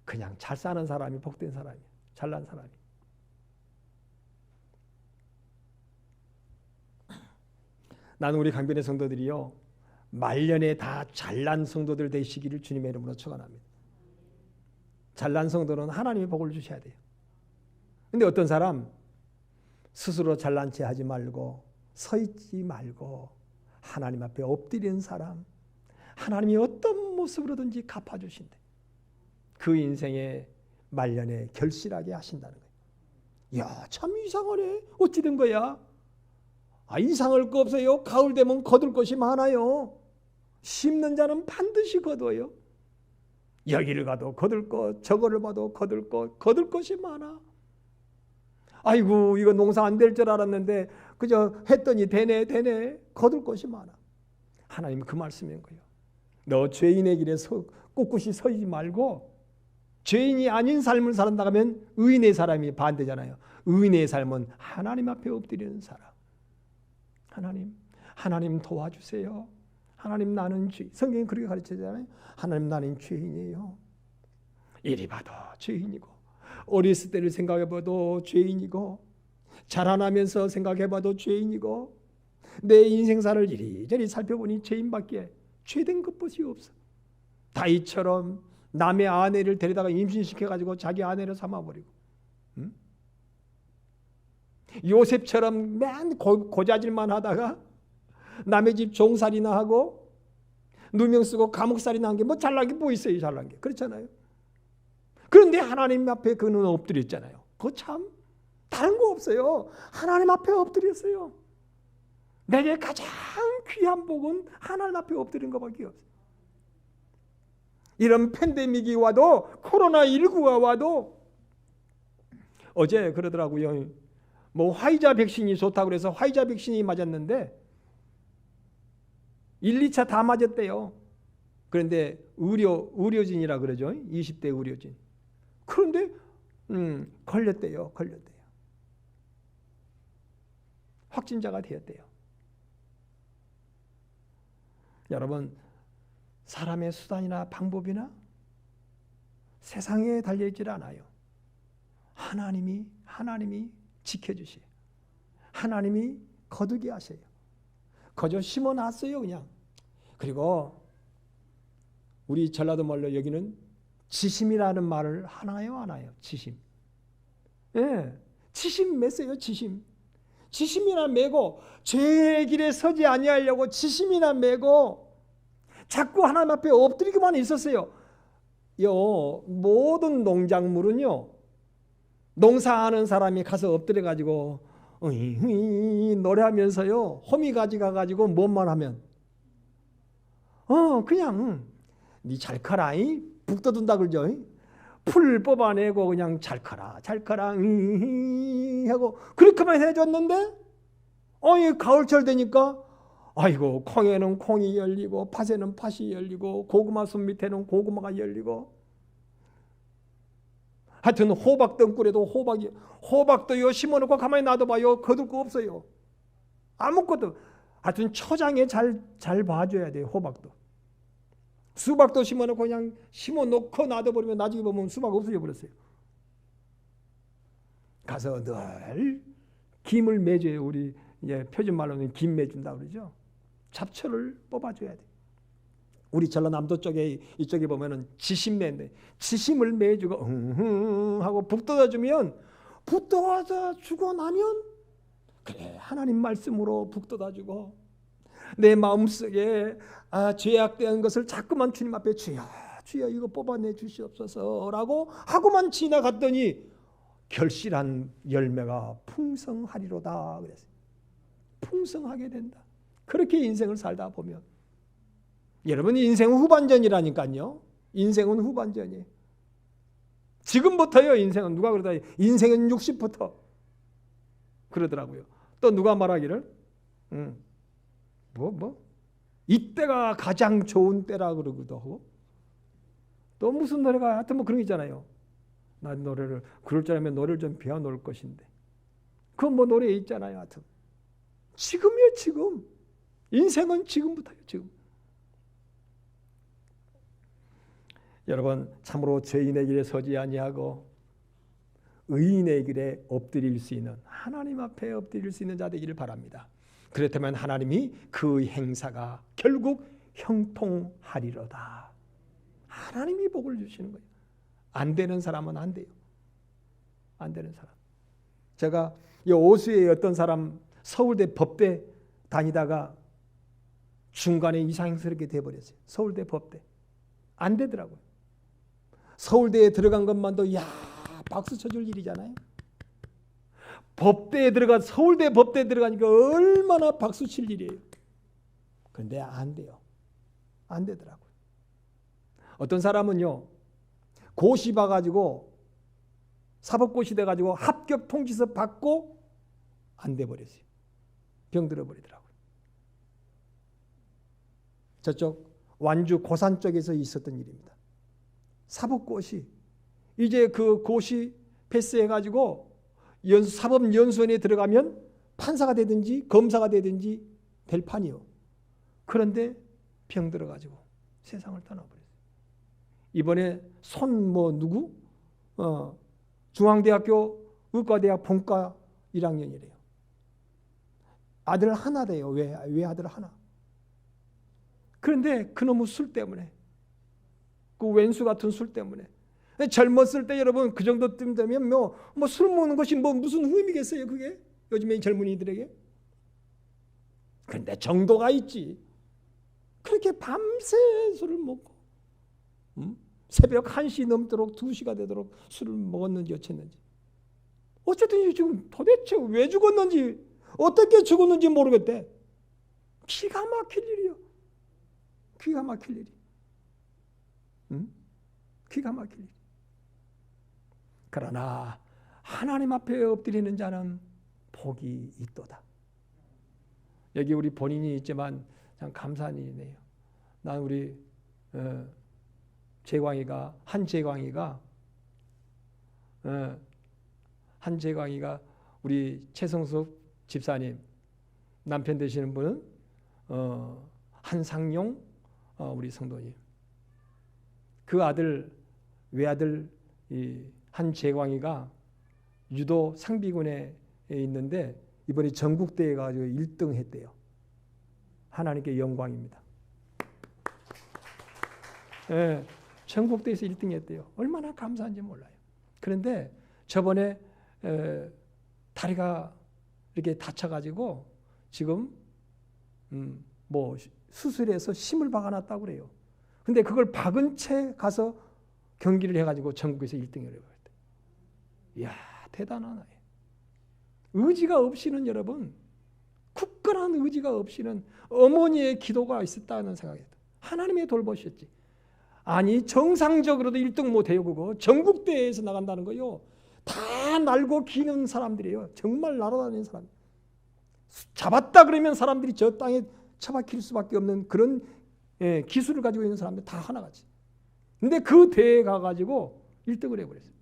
그냥 잘 사는 사람이 복된 사람이에요. 잘난 사람이. 나는 우리 강변의 성도들이요. 말년에 다 잘난 성도들 되시기를 주님의 이름으로 축원합니다. 잘난 성도는 하나님의 복을 주셔야 돼요. 근데 어떤 사람 스스로 잘난 체 하지 말고 서 있지 말고 하나님 앞에 엎드리는 사람 하나님이 어떤 모습으로든지 갚아주신대. 그 인생의 말년에 결실하게 하신다는 거예요. 야, 참 이상하네. 어찌 된 거야? 이상할 거 없어요. 가을 되면 거둘 것이 많아요. 심는 자는 반드시 거둬요. 여기를 가도 거둘 것, 저거를 봐도 거둘 것, 거둘 것이 많아. 아이고 이거 농사 안 될 줄 알았는데 그저 했더니 되네. 거둘 것이 많아. 하나님 그 말씀인 거예요. 너 죄인의 길에 꿋꿋이 서지 말고 죄인이 아닌 삶을 살았다 하면 의인의 사람이 반대잖아요. 의인의 삶은 하나님 앞에 엎드리는 사람. 하나님 도와주세요. 하나님 나는 죄. 성경이 그렇게 가르치잖아요. 하나님 나는 죄인이에요. 이리 봐도 죄인이고 어렸을 때를 생각해봐도 죄인이고 자라나면서 생각해봐도 죄인이고 내 인생사를 이리저리 살펴보니 죄인밖에 죄된 것밖에 없어. 다윗처럼 남의 아내를 데려다가 임신시켜가지고 자기 아내를 삼아버리고, 응? 요셉처럼 맨 고자질만 하다가 남의 집 종살이나 하고 누명 쓰고 감옥살이나 한 게 뭐 잘난 게 뭐 있어요. 잘난 게 그렇잖아요. 그런데 하나님 앞에 그는 엎드렸잖아요. 그거 참 다른 거 없어요. 하나님 앞에 엎드렸어요. 내게 가장 귀한 복은 하나님 앞에 엎드린 것밖에 없어요. 이런 팬데믹이 와도 코로나19가 와도 어제 그러더라고요. 뭐 화이자 백신이 좋다고 그래서 화이자 백신이 맞았는데 1, 2차 다 맞았대요. 그런데 의료진이라 그러죠. 20대 의료진. 그런데 걸렸대요. 확진자가 되었대요. 여러분, 사람의 수단이나 방법이나 세상에 달려있질 않아요. 하나님이 지켜주세요. 하나님이 거두게 하세요. 거저 심어놨어요, 그냥. 그리고 우리 전라도 말로 여기는 지심이라는 말을 하나요, 안 해요? 지심. 예, 지심 맺어요, 지심. 지심이나 메고 죄의 길에 서지 아니하려고 지심이나 메고 자꾸 하나님 앞에 엎드리기만 있었어요. 모든 농작물은요, 농사하는 사람이 가서 엎드려가지고 노래하면서요, 호미 가지가가지고 뭔만 하면 그냥 니 잘 커라 북 떠든다 그러죠. 풀 뽑아내고 그냥 잘 커라 하고 그렇게만 해줬는데 가을철 되니까 아이고 콩에는 콩이 열리고 팥에는 팥이 열리고 고구마 숲 밑에는 고구마가 열리고 하여튼 호박 덩굴에도 호박도요 심어놓고 가만히 놔둬봐요. 거둘 거 없어요. 아무것도. 하여튼 초장에 잘 봐줘야 돼요. 호박도. 수박도 심어놓고 그냥 심어놓고 놔둬버리면 나중에 보면 수박 없어져 버렸어요. 가서 늘 김을 매줘요. 우리 이제 표준 말로는 김 매준다 그러죠. 잡초를 뽑아줘야 돼. 우리 전라남도 쪽에 이쪽에 보면은 지심 매인데 지심을 매주고 하고 북 돋아주면 북 돋아주고 나면 그래 하나님 말씀으로 북 돋아주고 내 마음속에 죄악된 것을 자꾸만 주님 앞에 주여 이거 뽑아내 주시옵소서라고 하고만 지나갔더니 결실한 열매가 풍성하리로다 그랬어요. 풍성하게 된다. 그렇게 인생을 살다 보면 여러분 인생은 후반전이라니까요. 인생은 후반전이에요. 지금부터요. 인생은 누가 그러다 인생은 60부터 그러더라고요. 또 누가 말하기를 이때가 가장 좋은 때라 그러기도 하고 또 무슨 노래가 하여튼 뭐 그런 게 있잖아요. 난 노래를 그럴 줄 알면 노래를 좀 배워놓을 것인데 그건 뭐 노래에 있잖아요. 하여튼 지금이요. 지금 인생은 지금부터요. 지금 여러분 참으로 죄인의 길에 서지 아니하고 의인의 길에 엎드릴 수 있는 하나님 앞에 엎드릴 수 있는 자 되기를 바랍니다. 그렇다면 하나님이 그 행사가 결국 형통하리로다. 하나님이 복을 주시는 거예요. 안 되는 사람은 안 돼요. 안 되는 사람. 제가 이 오수의 어떤 사람 서울대 법대 다니다가 중간에 이상스럽게 돼버렸어요. 서울대 법대. 안 되더라고요. 서울대에 들어간 것만도 박수 쳐줄 일이잖아요. 법대에 서울대 법대에 들어가니까 얼마나 박수 칠 일이에요. 그런데 안 돼요. 안 되더라고요. 어떤 사람은요. 고시 봐가지고 사법고시 돼가지고 합격 통지서 받고 안 돼버렸어요. 병들어 버리더라고요. 저쪽 완주 고산 쪽에서 있었던 일입니다. 사법고시 이제 그 고시 패스해가지고 사법연수원에 들어가면 판사가 되든지 검사가 되든지 될 판이요. 그런데 병 들어가지고 세상을 떠나버렸어요. 이번에 손 누구? 중앙대학교 의과대학 본과 1학년이래요. 아들 하나 돼요. 왜 아들 하나? 그런데 그놈의 술 때문에, 그 왼수 같은 술 때문에. 젊었을 때 여러분 그 정도쯤 되면 술 먹는 것이 무슨 의미겠어요, 그게? 요즘에 젊은이들에게. 그런데 정도가 있지. 그렇게 밤새 술을 먹고 새벽 1시 넘도록 2시가 되도록 술을 먹었는지 어쨌는지. 어쨌든 지금 도대체 왜 죽었는지 어떻게 죽었는지 모르겠대. 기가 막힐 일이요. 기가 막힐 일이. 기가 막힐 일. 그러나 하나님 앞에 엎드리는 자는 복이 있도다. 여기 우리 본인이 있지만 참 감사한 일이네요. 난 우리 한재광이가 우리 최성숙 집사님 남편 되시는 분은 한상용 우리 성도님, 그 아들 외아들 한재광이가 유도 상비군에 있는데 이번에 전국대회 가지고 1등 했대요. 하나님께 영광입니다. 예, 전국대회에서 1등 했대요. 얼마나 감사한지 몰라요. 그런데 저번에 다리가 이렇게 다쳐가지고 지금 수술해서 심을 박아놨다고 그래요. 근데 그걸 박은 채 가서 경기를 해가지고 전국에서 1등을 해버렸대. 이야, 대단하네. 의지가 없이는 여러분, 굳건한 의지가 없이는 어머니의 기도가 있었다는 생각이 들어요. 하나님의 돌보셨지. 아니 정상적으로도 1등 못해요. 그거 전국대회에서 나간다는 거요. 다 날고 기는 사람들이에요. 정말 날아다니는 사람. 잡았다 그러면 사람들이 저 땅에 처박힐 수밖에 없는 그런 기술을 가지고 있는 사람들 다 하나같이. 근데 그 대회에 가가지고 1등을 해버렸어요.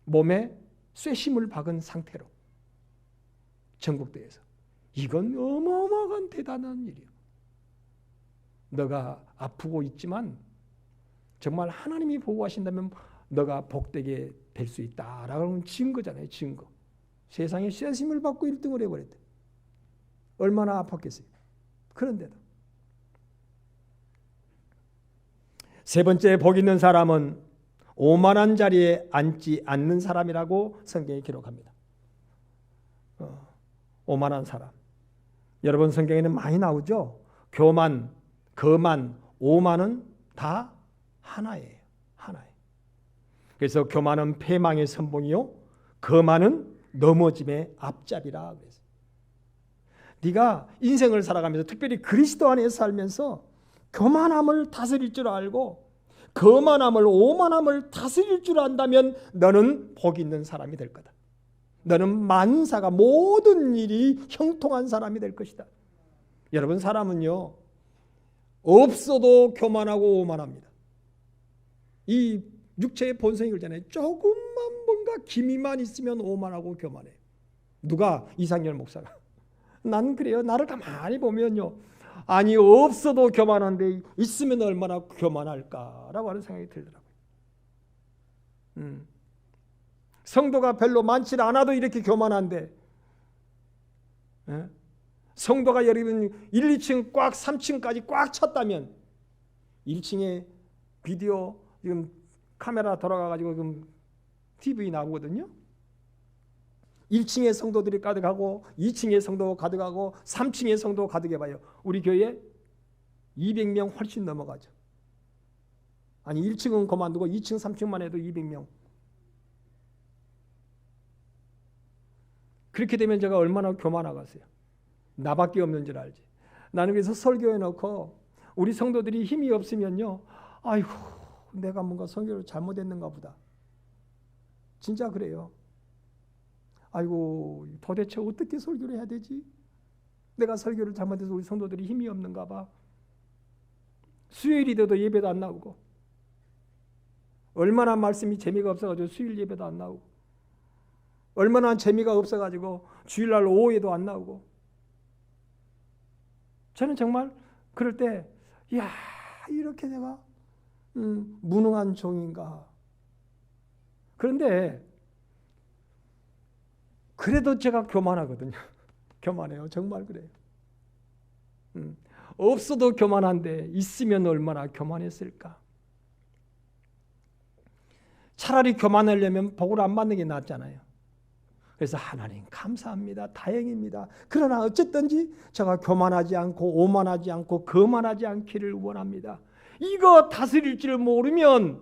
몸에 쇠심을 박은 상태로 전국대회에서. 이건 어마어마한 대단한 일이에요. 너가 아프고 있지만 정말 하나님이 보호하신다면 너가 복되게 될 수 있다라는 증거잖아요. 증거. 세상에 쇠심을 받고 1등을 해버렸대. 얼마나 아팠겠어요. 그런데도. 세 번째 복 있는 사람은 오만한 자리에 앉지 않는 사람이라고 성경이 기록합니다. 오만한 사람. 여러분 성경에는 많이 나오죠. 교만, 거만, 오만은 다 하나예요. 하나예요. 그래서 교만은 패망의 선봉이요, 거만은 넘어짐의 앞잡이라 그랬어요. 네가 인생을 살아가면서 특별히 그리스도 안에서 살면서 교만함을 다스릴 줄 알고 거만함을, 오만함을 다스릴 줄 안다면 너는 복 있는 사람이 될 거다. 너는 만사가 모든 일이 형통한 사람이 될 것이다. 여러분 사람은요 없어도 교만하고 오만합니다. 이 육체의 본성이 그러잖아요. 조금만 뭔가 기미만 있으면 오만하고 교만해요. 누가? 이상열 목사가. 난 그래요. 나를 가만히 보면요. 아니 없어도 교만한데 있으면 얼마나 교만할까라고 하는 생각이 들더라고요. 성도가 별로 많지 않아도 이렇게 교만한데, 성도가 여러분 1, 2층 꽉 3층까지 꽉 찼다면 1층에 비디오 지금 카메라 돌아가가지고 지금 TV 나오거든요. 1층에 성도들이 가득하고 2층에 성도 가득하고 3층에 성도 가득해봐요. 우리 교회 200명 훨씬 넘어가죠. 아니 1층은 그만두고 2층 3층만 해도 200명. 그렇게 되면 제가 얼마나 교만하겠어요. 나밖에 없는 줄 알지. 나는 그래서 설교해 놓고 우리 성도들이 힘이 없으면요, 아이고 내가 뭔가 설교를 잘못했는가 보다. 진짜 그래요. 아이고 도대체 어떻게 설교를 해야 되지? 내가 설교를 잘못해서 우리 성도들이 힘이 없는가 봐. 수요일이 돼도 예배도 안 나오고, 얼마나 말씀이 재미가 없어가지고 수요일 예배도 안 나오고, 얼마나 재미가 없어가지고 주일날 오후에도 안 나오고. 저는 정말 그럴 때 이야 이렇게 내가 무능한 종인가. 그런데 그래도 제가 교만하거든요. 교만해요. 정말 그래요. 없어도 교만한데 있으면 얼마나 교만했을까. 차라리 교만하려면 복을 안 받는 게 낫잖아요. 그래서 하나님 감사합니다. 다행입니다. 그러나 어쨌든지 제가 교만하지 않고 오만하지 않고 거만하지 않기를 원합니다. 이거 다스릴 줄 모르면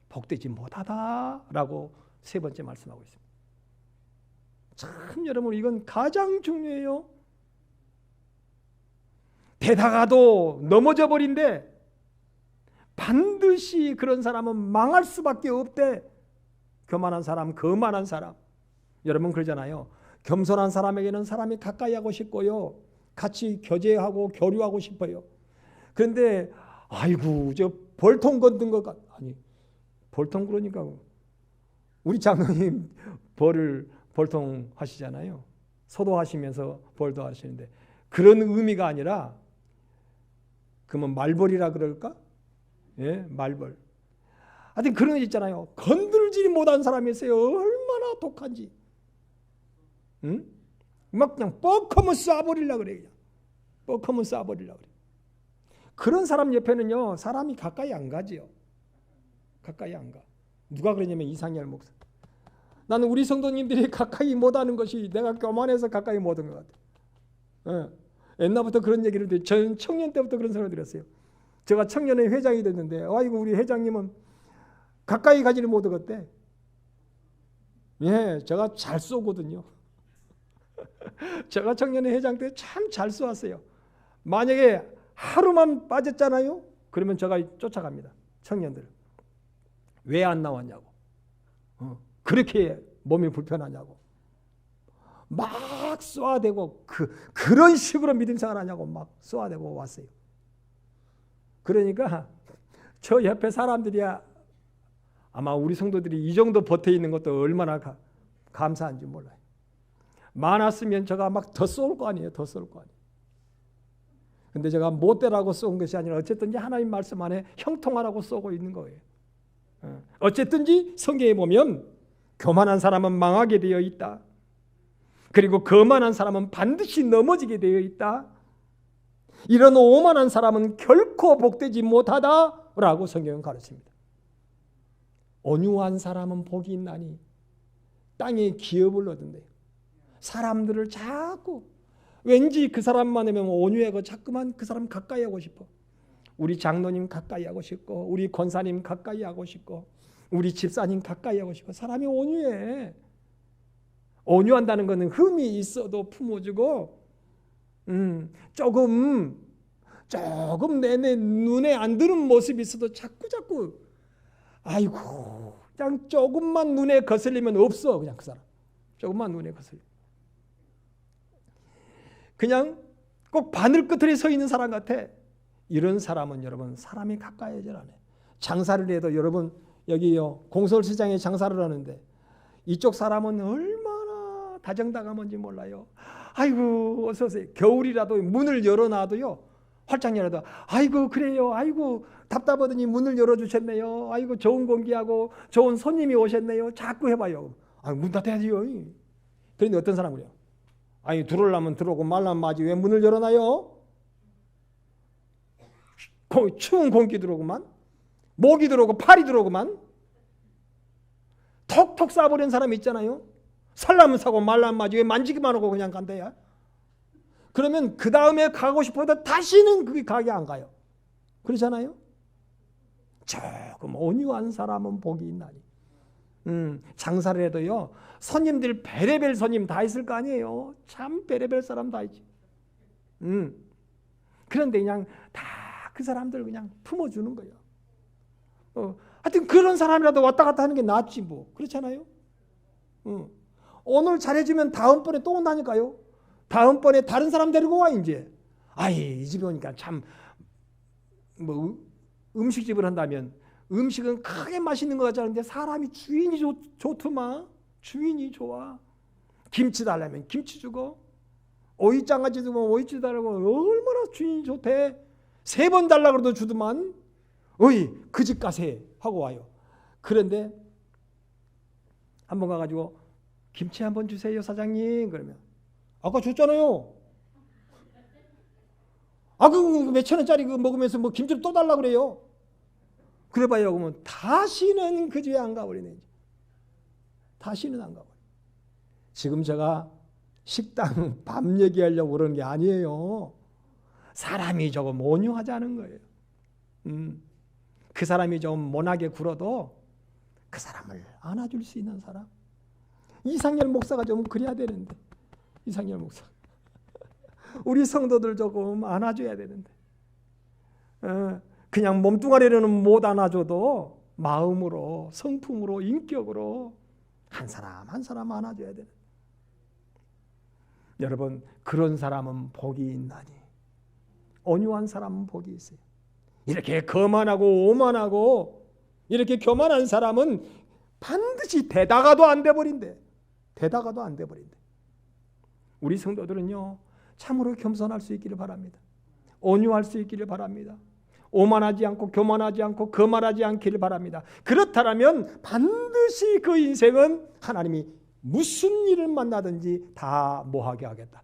복되지 못하다라고 세 번째 말씀하고 있습니다. 참 여러분 이건 가장 중요해요. 되다가도 넘어져 버린데 반드시 그런 사람은 망할 수밖에 없대. 교만한 사람, 거만한 사람. 여러분 그러잖아요. 겸손한 사람에게는 사람이 가까이 하고 싶고요. 같이 교제하고 교류하고 싶어요. 그런데 아이고 저 벌통 걷는 것 같... 아니 벌통 그러니까 우리 장로님 벌통 하시잖아요. 소도하시면서 벌도 하시는데 그런 의미가 아니라 그러면 말벌이라 그럴까? 예, 말벌. 하여튼 그런 게 있잖아요. 건들지 못한 사람이 있어요. 얼마나 독한지. 응? 막 그냥 뻑하면 쏴버리려고 그래. 그냥. 뻑하면 쏴버리려고 그래. 그런 사람 옆에는요. 사람이 가까이 안 가지요. 가까이 안 가. 누가 그러냐면 이상열 목사. 나는 우리 성도님들이 가까이 못하는 것이 내가 교만해서 가까이 못한 것 같아. 예. 옛날부터 그런 얘기를 들어요. 전 청년 때부터 그런 생각을 들었어요. 제가 청년회 회장이 됐는데 아이고 우리 회장님은 가까이 가지를 못하겠대. 예, 제가 잘 쏘거든요. 제가 청년회 회장 때 참 잘 쏘았어요. 만약에 하루만 빠졌잖아요. 그러면 제가 쫓아갑니다. 청년들. 왜 안 나왔냐고. 그렇게 몸이 불편하냐고. 막 쏘아대고 그런 식으로 믿음 생활하냐고 막 쏘아대고 왔어요. 그러니까 저 옆에 사람들이 아마 우리 성도들이 이 정도 버텨 있는 것도 얼마나 감사한지 몰라요. 많았으면 제가 막 더 쏠 거 아니에요. 더 쏠 거 아니에요. 근데 제가 못되라고 쏜 것이 아니라 어쨌든지 하나님 말씀 안에 형통하라고 쏘고 있는 거예요. 어쨌든지 성경에 보면 교만한 사람은 망하게 되어 있다. 그리고 거만한 사람은 반드시 넘어지게 되어 있다. 이런 오만한 사람은 결코 복되지 못하다라고 성경은 가르칩니다. 온유한 사람은 복이 있나니 땅에 기업을 얻는대요. 사람들을 자꾸 왠지 그 사람만 하면 온유하고 자꾸만 그 사람 가까이 하고 싶어. 우리 장로님 가까이 하고 싶고 우리 권사님 가까이 하고 싶고 우리 집사님 가까이 하고 싶어. 사람이 온유해. 온유한다는 것은 흠이 있어도 품어주고 조금 내 눈에 안 드는 모습이 있어도 자꾸 아이고 그냥 조금만 눈에 거슬리면 없어. 그냥 그 사람 조금만 눈에 거슬려. 그냥 꼭 바늘 끝에 서 있는 사람 같아. 이런 사람은 여러분 사람이 가까이질 않아요. 장사를 해도 여러분 여기요 공설시장에 장사를 하는데 이쪽 사람은 얼마나 다정다감한지 몰라요. 아이고 어서 오세요. 겨울이라도 문을 열어놔도요. 활짝 열어도 아이고 그래요. 아이고 답답하더니 문을 열어주셨네요. 아이고 좋은 공기하고 좋은 손님이 오셨네요. 자꾸 해봐요. 아, 문 닫아야지요. 그런데 어떤 사람은 그래요. 아니 들어오려면 들어오고 말라면 마지 왜 문을 열어놔요? 추운 공기 들어오고만 목이 들어오고 팔이 들어오고만 톡톡 쏴버린 사람이 있잖아요. 살라면 사고 말라면 마지 왜 만지기만 하고 그냥 간대야. 그러면 그 다음에 가고 싶어도 다시는 그게 가게 안 가요. 그렇잖아요. 조금 온유한 사람은 복이 있나니. 장사를 해도요. 손님들 베레벨 손님 다 있을 거 아니에요. 참 베레벨 사람 다 있지. 그런데 그냥 다 그 사람들 그냥 품어주는 거예요. 하여튼 그런 사람이라도 왔다 갔다 하는 게 낫지 뭐. 그렇잖아요. 오늘 잘해주면 다음번에 또 온다니까요. 다음번에 다른 사람 데리고 와 이제. 아이 이 집에 오니까 참 뭐 음식집을 한다면 음식은 크게 맛있는 것 같지 않은데 사람이 주인이 좋더만. 주인이 좋아. 김치 달라면 김치 주고, 오이장아찌 주면 오이찌 달라고. 얼마나 주인이 좋대. 3번 달라고 해도 주더만, 어이 그 집 가세 하고 와요. 그런데 한번 가가지고 김치 한번 주세요 사장님. 그러면 아까 줬잖아요. 그 몇천 원짜리 그 먹으면서 뭐 김치를 또 달라 그래요. 그래봐요. 그러면 다시는 그 집에 안 가버리네. 다시는 안 가버려. 지금 제가 식당 밥 얘기하려고 그러는 게 아니에요. 사람이 조금 온유하자는 거예요. 그 사람이 좀 모나게 굴어도 그 사람을 안아줄 수 있는 사람. 이상열 목사가 좀 그래야 되는데, 이상열 목사. 우리 성도들 조금 안아줘야 되는데, 그냥 몸뚱아리로는 못 안아줘도 마음으로, 성품으로, 인격으로 한 사람 한 사람 안아줘야 되는데, 여러분 그런 사람은 복이 있나니, 온유한 사람은 복이 있어요. 이렇게 거만하고 오만하고 이렇게 교만한 사람은 반드시 되다가도 안 돼버린대. 되다가도 안 돼버린대. 우리 성도들은요, 참으로 겸손할 수 있기를 바랍니다. 온유할 수 있기를 바랍니다. 오만하지 않고 교만하지 않고 거만하지 않기를 바랍니다. 그렇다면 반드시 그 인생은 하나님이 무슨 일을 만나든지 다 뭐하게 하겠다.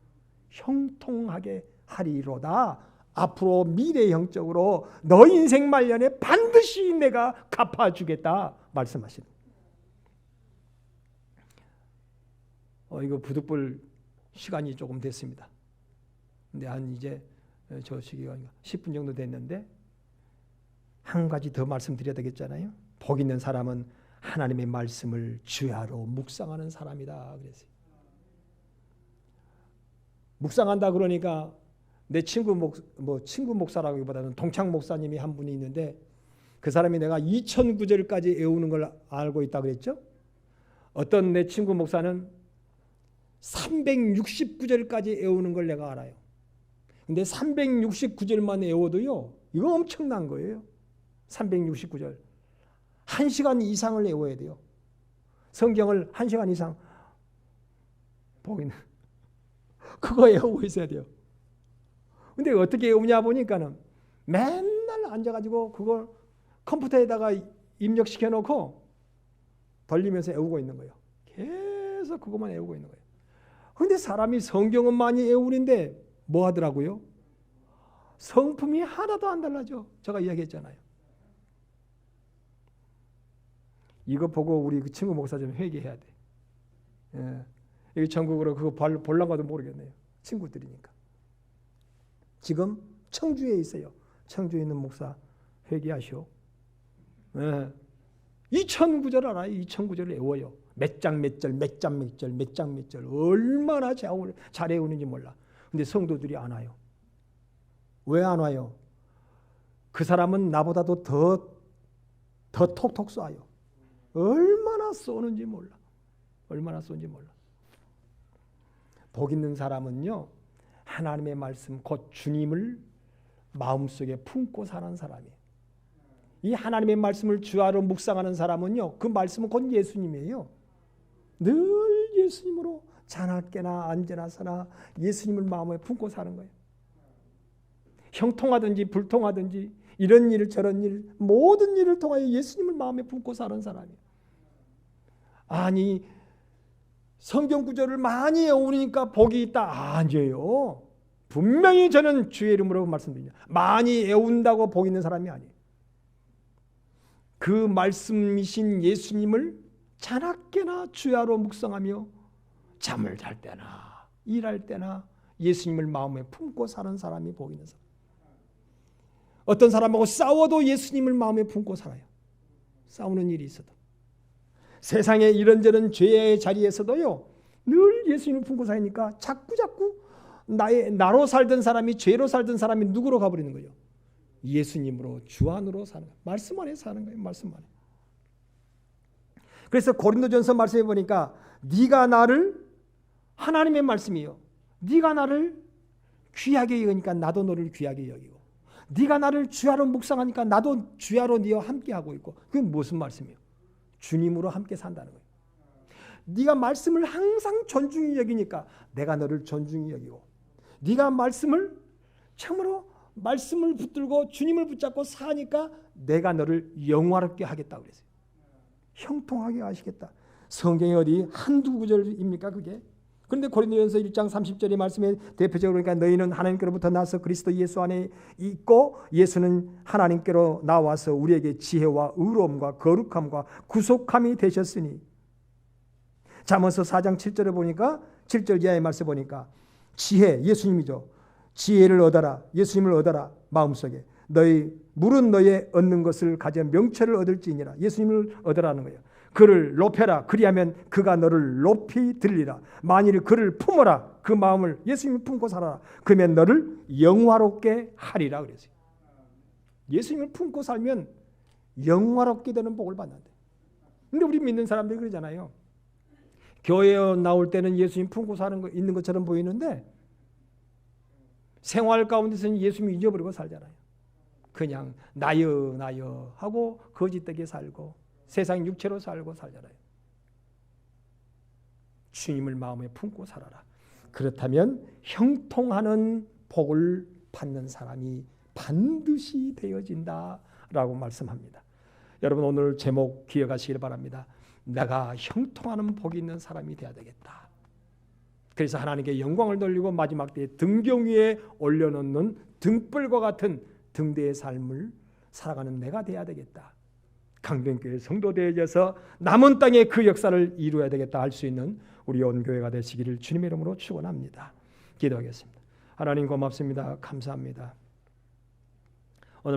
형통하게 하리로다. 앞으로 미래 형적으로 너 인생 말년에 반드시 내가 갚아주겠다 말씀하시는. 이거 부득불 시간이 조금 됐습니다. 근데 한 이제 저 시기가 10분 정도 됐는데 한 가지 더 말씀드려야 되겠잖아요. 복 있는 사람은 하나님의 말씀을 주야로 묵상하는 사람이다 그랬어요. 묵상한다 그러니까 내 친구 목사라기보다는 동창 목사님이 한 분이 있는데 그 사람이 내가 2009절까지 외우는 걸 알고 있다 그랬죠. 어떤 내 친구 목사는 369절까지 외우는 걸 내가 알아요. 근데 369절만 외워도요, 이거 엄청난 거예요. 369절 1시간 이상을 외워야 돼요. 성경을 1시간 이상 보기는 그거 외우고 있어야 돼요. 근데 어떻게 외우냐 보니까는 맨날 앉아가지고 그걸 컴퓨터에다가 입력시켜 놓고 돌리면서 외우고 있는 거예요. 계속 그것만 외우고 있는 거예요. 근데 사람이 성경은 많이 외우는데 뭐 하더라고요? 성품이 하나도 안 달라져. 제가 이야기했잖아요. 이거 보고 우리 그 친구 목사 좀 회개해야 돼. 예. 여기 전국으로 그거 볼란가도 모르겠네요. 친구들이니까. 지금 청주에 있어요. 청주에 있는 목사 회개하시오. 예. 2009절 알아요? 2009절을 외워요. 몇 장 몇 절, 몇 장 몇 절, 몇 장 몇 절. 얼마나 잘 외우는지 몰라. 근데 성도들이 안 와요. 왜 안 와요? 그 사람은 나보다도 더 톡톡 쏴요. 얼마나 쏘는지 몰라. 얼마나 쏘는지 몰라. 복 있는 사람은요, 하나님의 말씀 곧 주님을 마음속에 품고 사는 사람이에요. 이 하나님의 말씀을 주야로 묵상하는 사람은요, 그 말씀은 곧 예수님이에요. 늘 예수님으로 자나깨나 앉으나 서나 예수님을 마음에 품고 사는 거예요. 형통하든지 불통하든지 이런 일 저런 일 모든 일을 통하여 예수님을 마음에 품고 사는 사람이에요. 아니 성경 구절을 많이 외우니까 복이 있다. 아니에요. 분명히 저는 주의 이름으로 말씀드립니다. 많이 외운다고 복 있는 사람이 아니에요. 그 말씀이신 예수님을 자나깨나 주야로 묵상하며 잠을 잘 때나 일할 때나 예수님을 마음에 품고 사는 사람이 복 있는 사람. 어떤 사람하고 싸워도 예수님을 마음에 품고 살아요. 싸우는 일이 있어도. 세상의 이런저런 죄의 자리에서도요, 늘 예수님을 품고 사니까 자꾸 나로 살던 사람이 죄로 살던 사람이 누구로 가버리는 거예요? 예수님으로 주 안으로 사는 거예요. 말씀 안에 사는 거예요. 말씀 안에. 그래서 고린도전서 말씀해 보니까 네가 나를 하나님의 말씀이요. 네가 나를 귀하게 여기니까 나도 너를 귀하게 여기고 네가 나를 주야로 묵상하니까 나도 주야로 네와 함께하고 있고 그게 무슨 말씀이에요? 주님으로 함께 산다는 거예요. 네가 말씀을 항상 존중히 여기니까 내가 너를 존중히 여기고, 네가 말씀을 참으로 말씀을 붙들고 주님을 붙잡고 사니까 내가 너를 영화롭게 하겠다 그랬어요. 형통하게 하시겠다. 성경에 어디 한두 구절입니까 그게? 그런데 고린도전서 1장 30절의 말씀에 대표적으로 그러니까 너희는 하나님께로부터 나서 그리스도 예수 안에 있고 예수는 하나님께로 나와서 우리에게 지혜와 의로움과 거룩함과 구속함이 되셨으니. 잠언서 4장 7절에 보니까 7절 이하의 말씀 보니까 지혜, 예수님이죠. 지혜를 얻어라. 예수님을 얻어라. 마음속에. 너희 물은 너의 얻는 것을 가져 명철을 얻을지니라. 예수님을 얻으라는 거예요. 그를 높여라. 그리하면 그가 너를 높이 들리라. 만일 그를 품어라. 그 마음을 예수님을 품고 살아라. 그러면 너를 영화롭게 하리라 그랬어요. 예수님을 품고 살면 영화롭게 되는 복을 받는데. 근데 우리 믿는 사람들이 그러잖아요. 교회에 나올 때는 예수님 품고 사는 거 있는 것처럼 보이는데 생활 가운데서는 예수님 잊어버리고 살잖아요. 그냥 나여 하고 거짓되게 살고 세상 육체로 살고 살잖아요. 주님을 마음에 품고 살아라. 그렇다면 형통하는 복을 받는 사람이 반드시 되어진다라고 말씀합니다. 여러분 오늘 제목 기억하시길 바랍니다. 내가 형통하는 복이 있는 사람이 되어야 되겠다. 그래서 하나님께 영광을 돌리고 마지막 때에 등경 위에 올려놓는 등불과 같은 등대의 삶을 살아가는 내가 되어야 되겠다. 강변교회 성도 되어져서 남은 땅에 그 역사를 이루어야 되겠다 할 수 있는 우리 온 교회가 되시기를 주님의 이름으로 축원합니다. 기도하겠습니다. 하나님 고맙습니다. 감사합니다.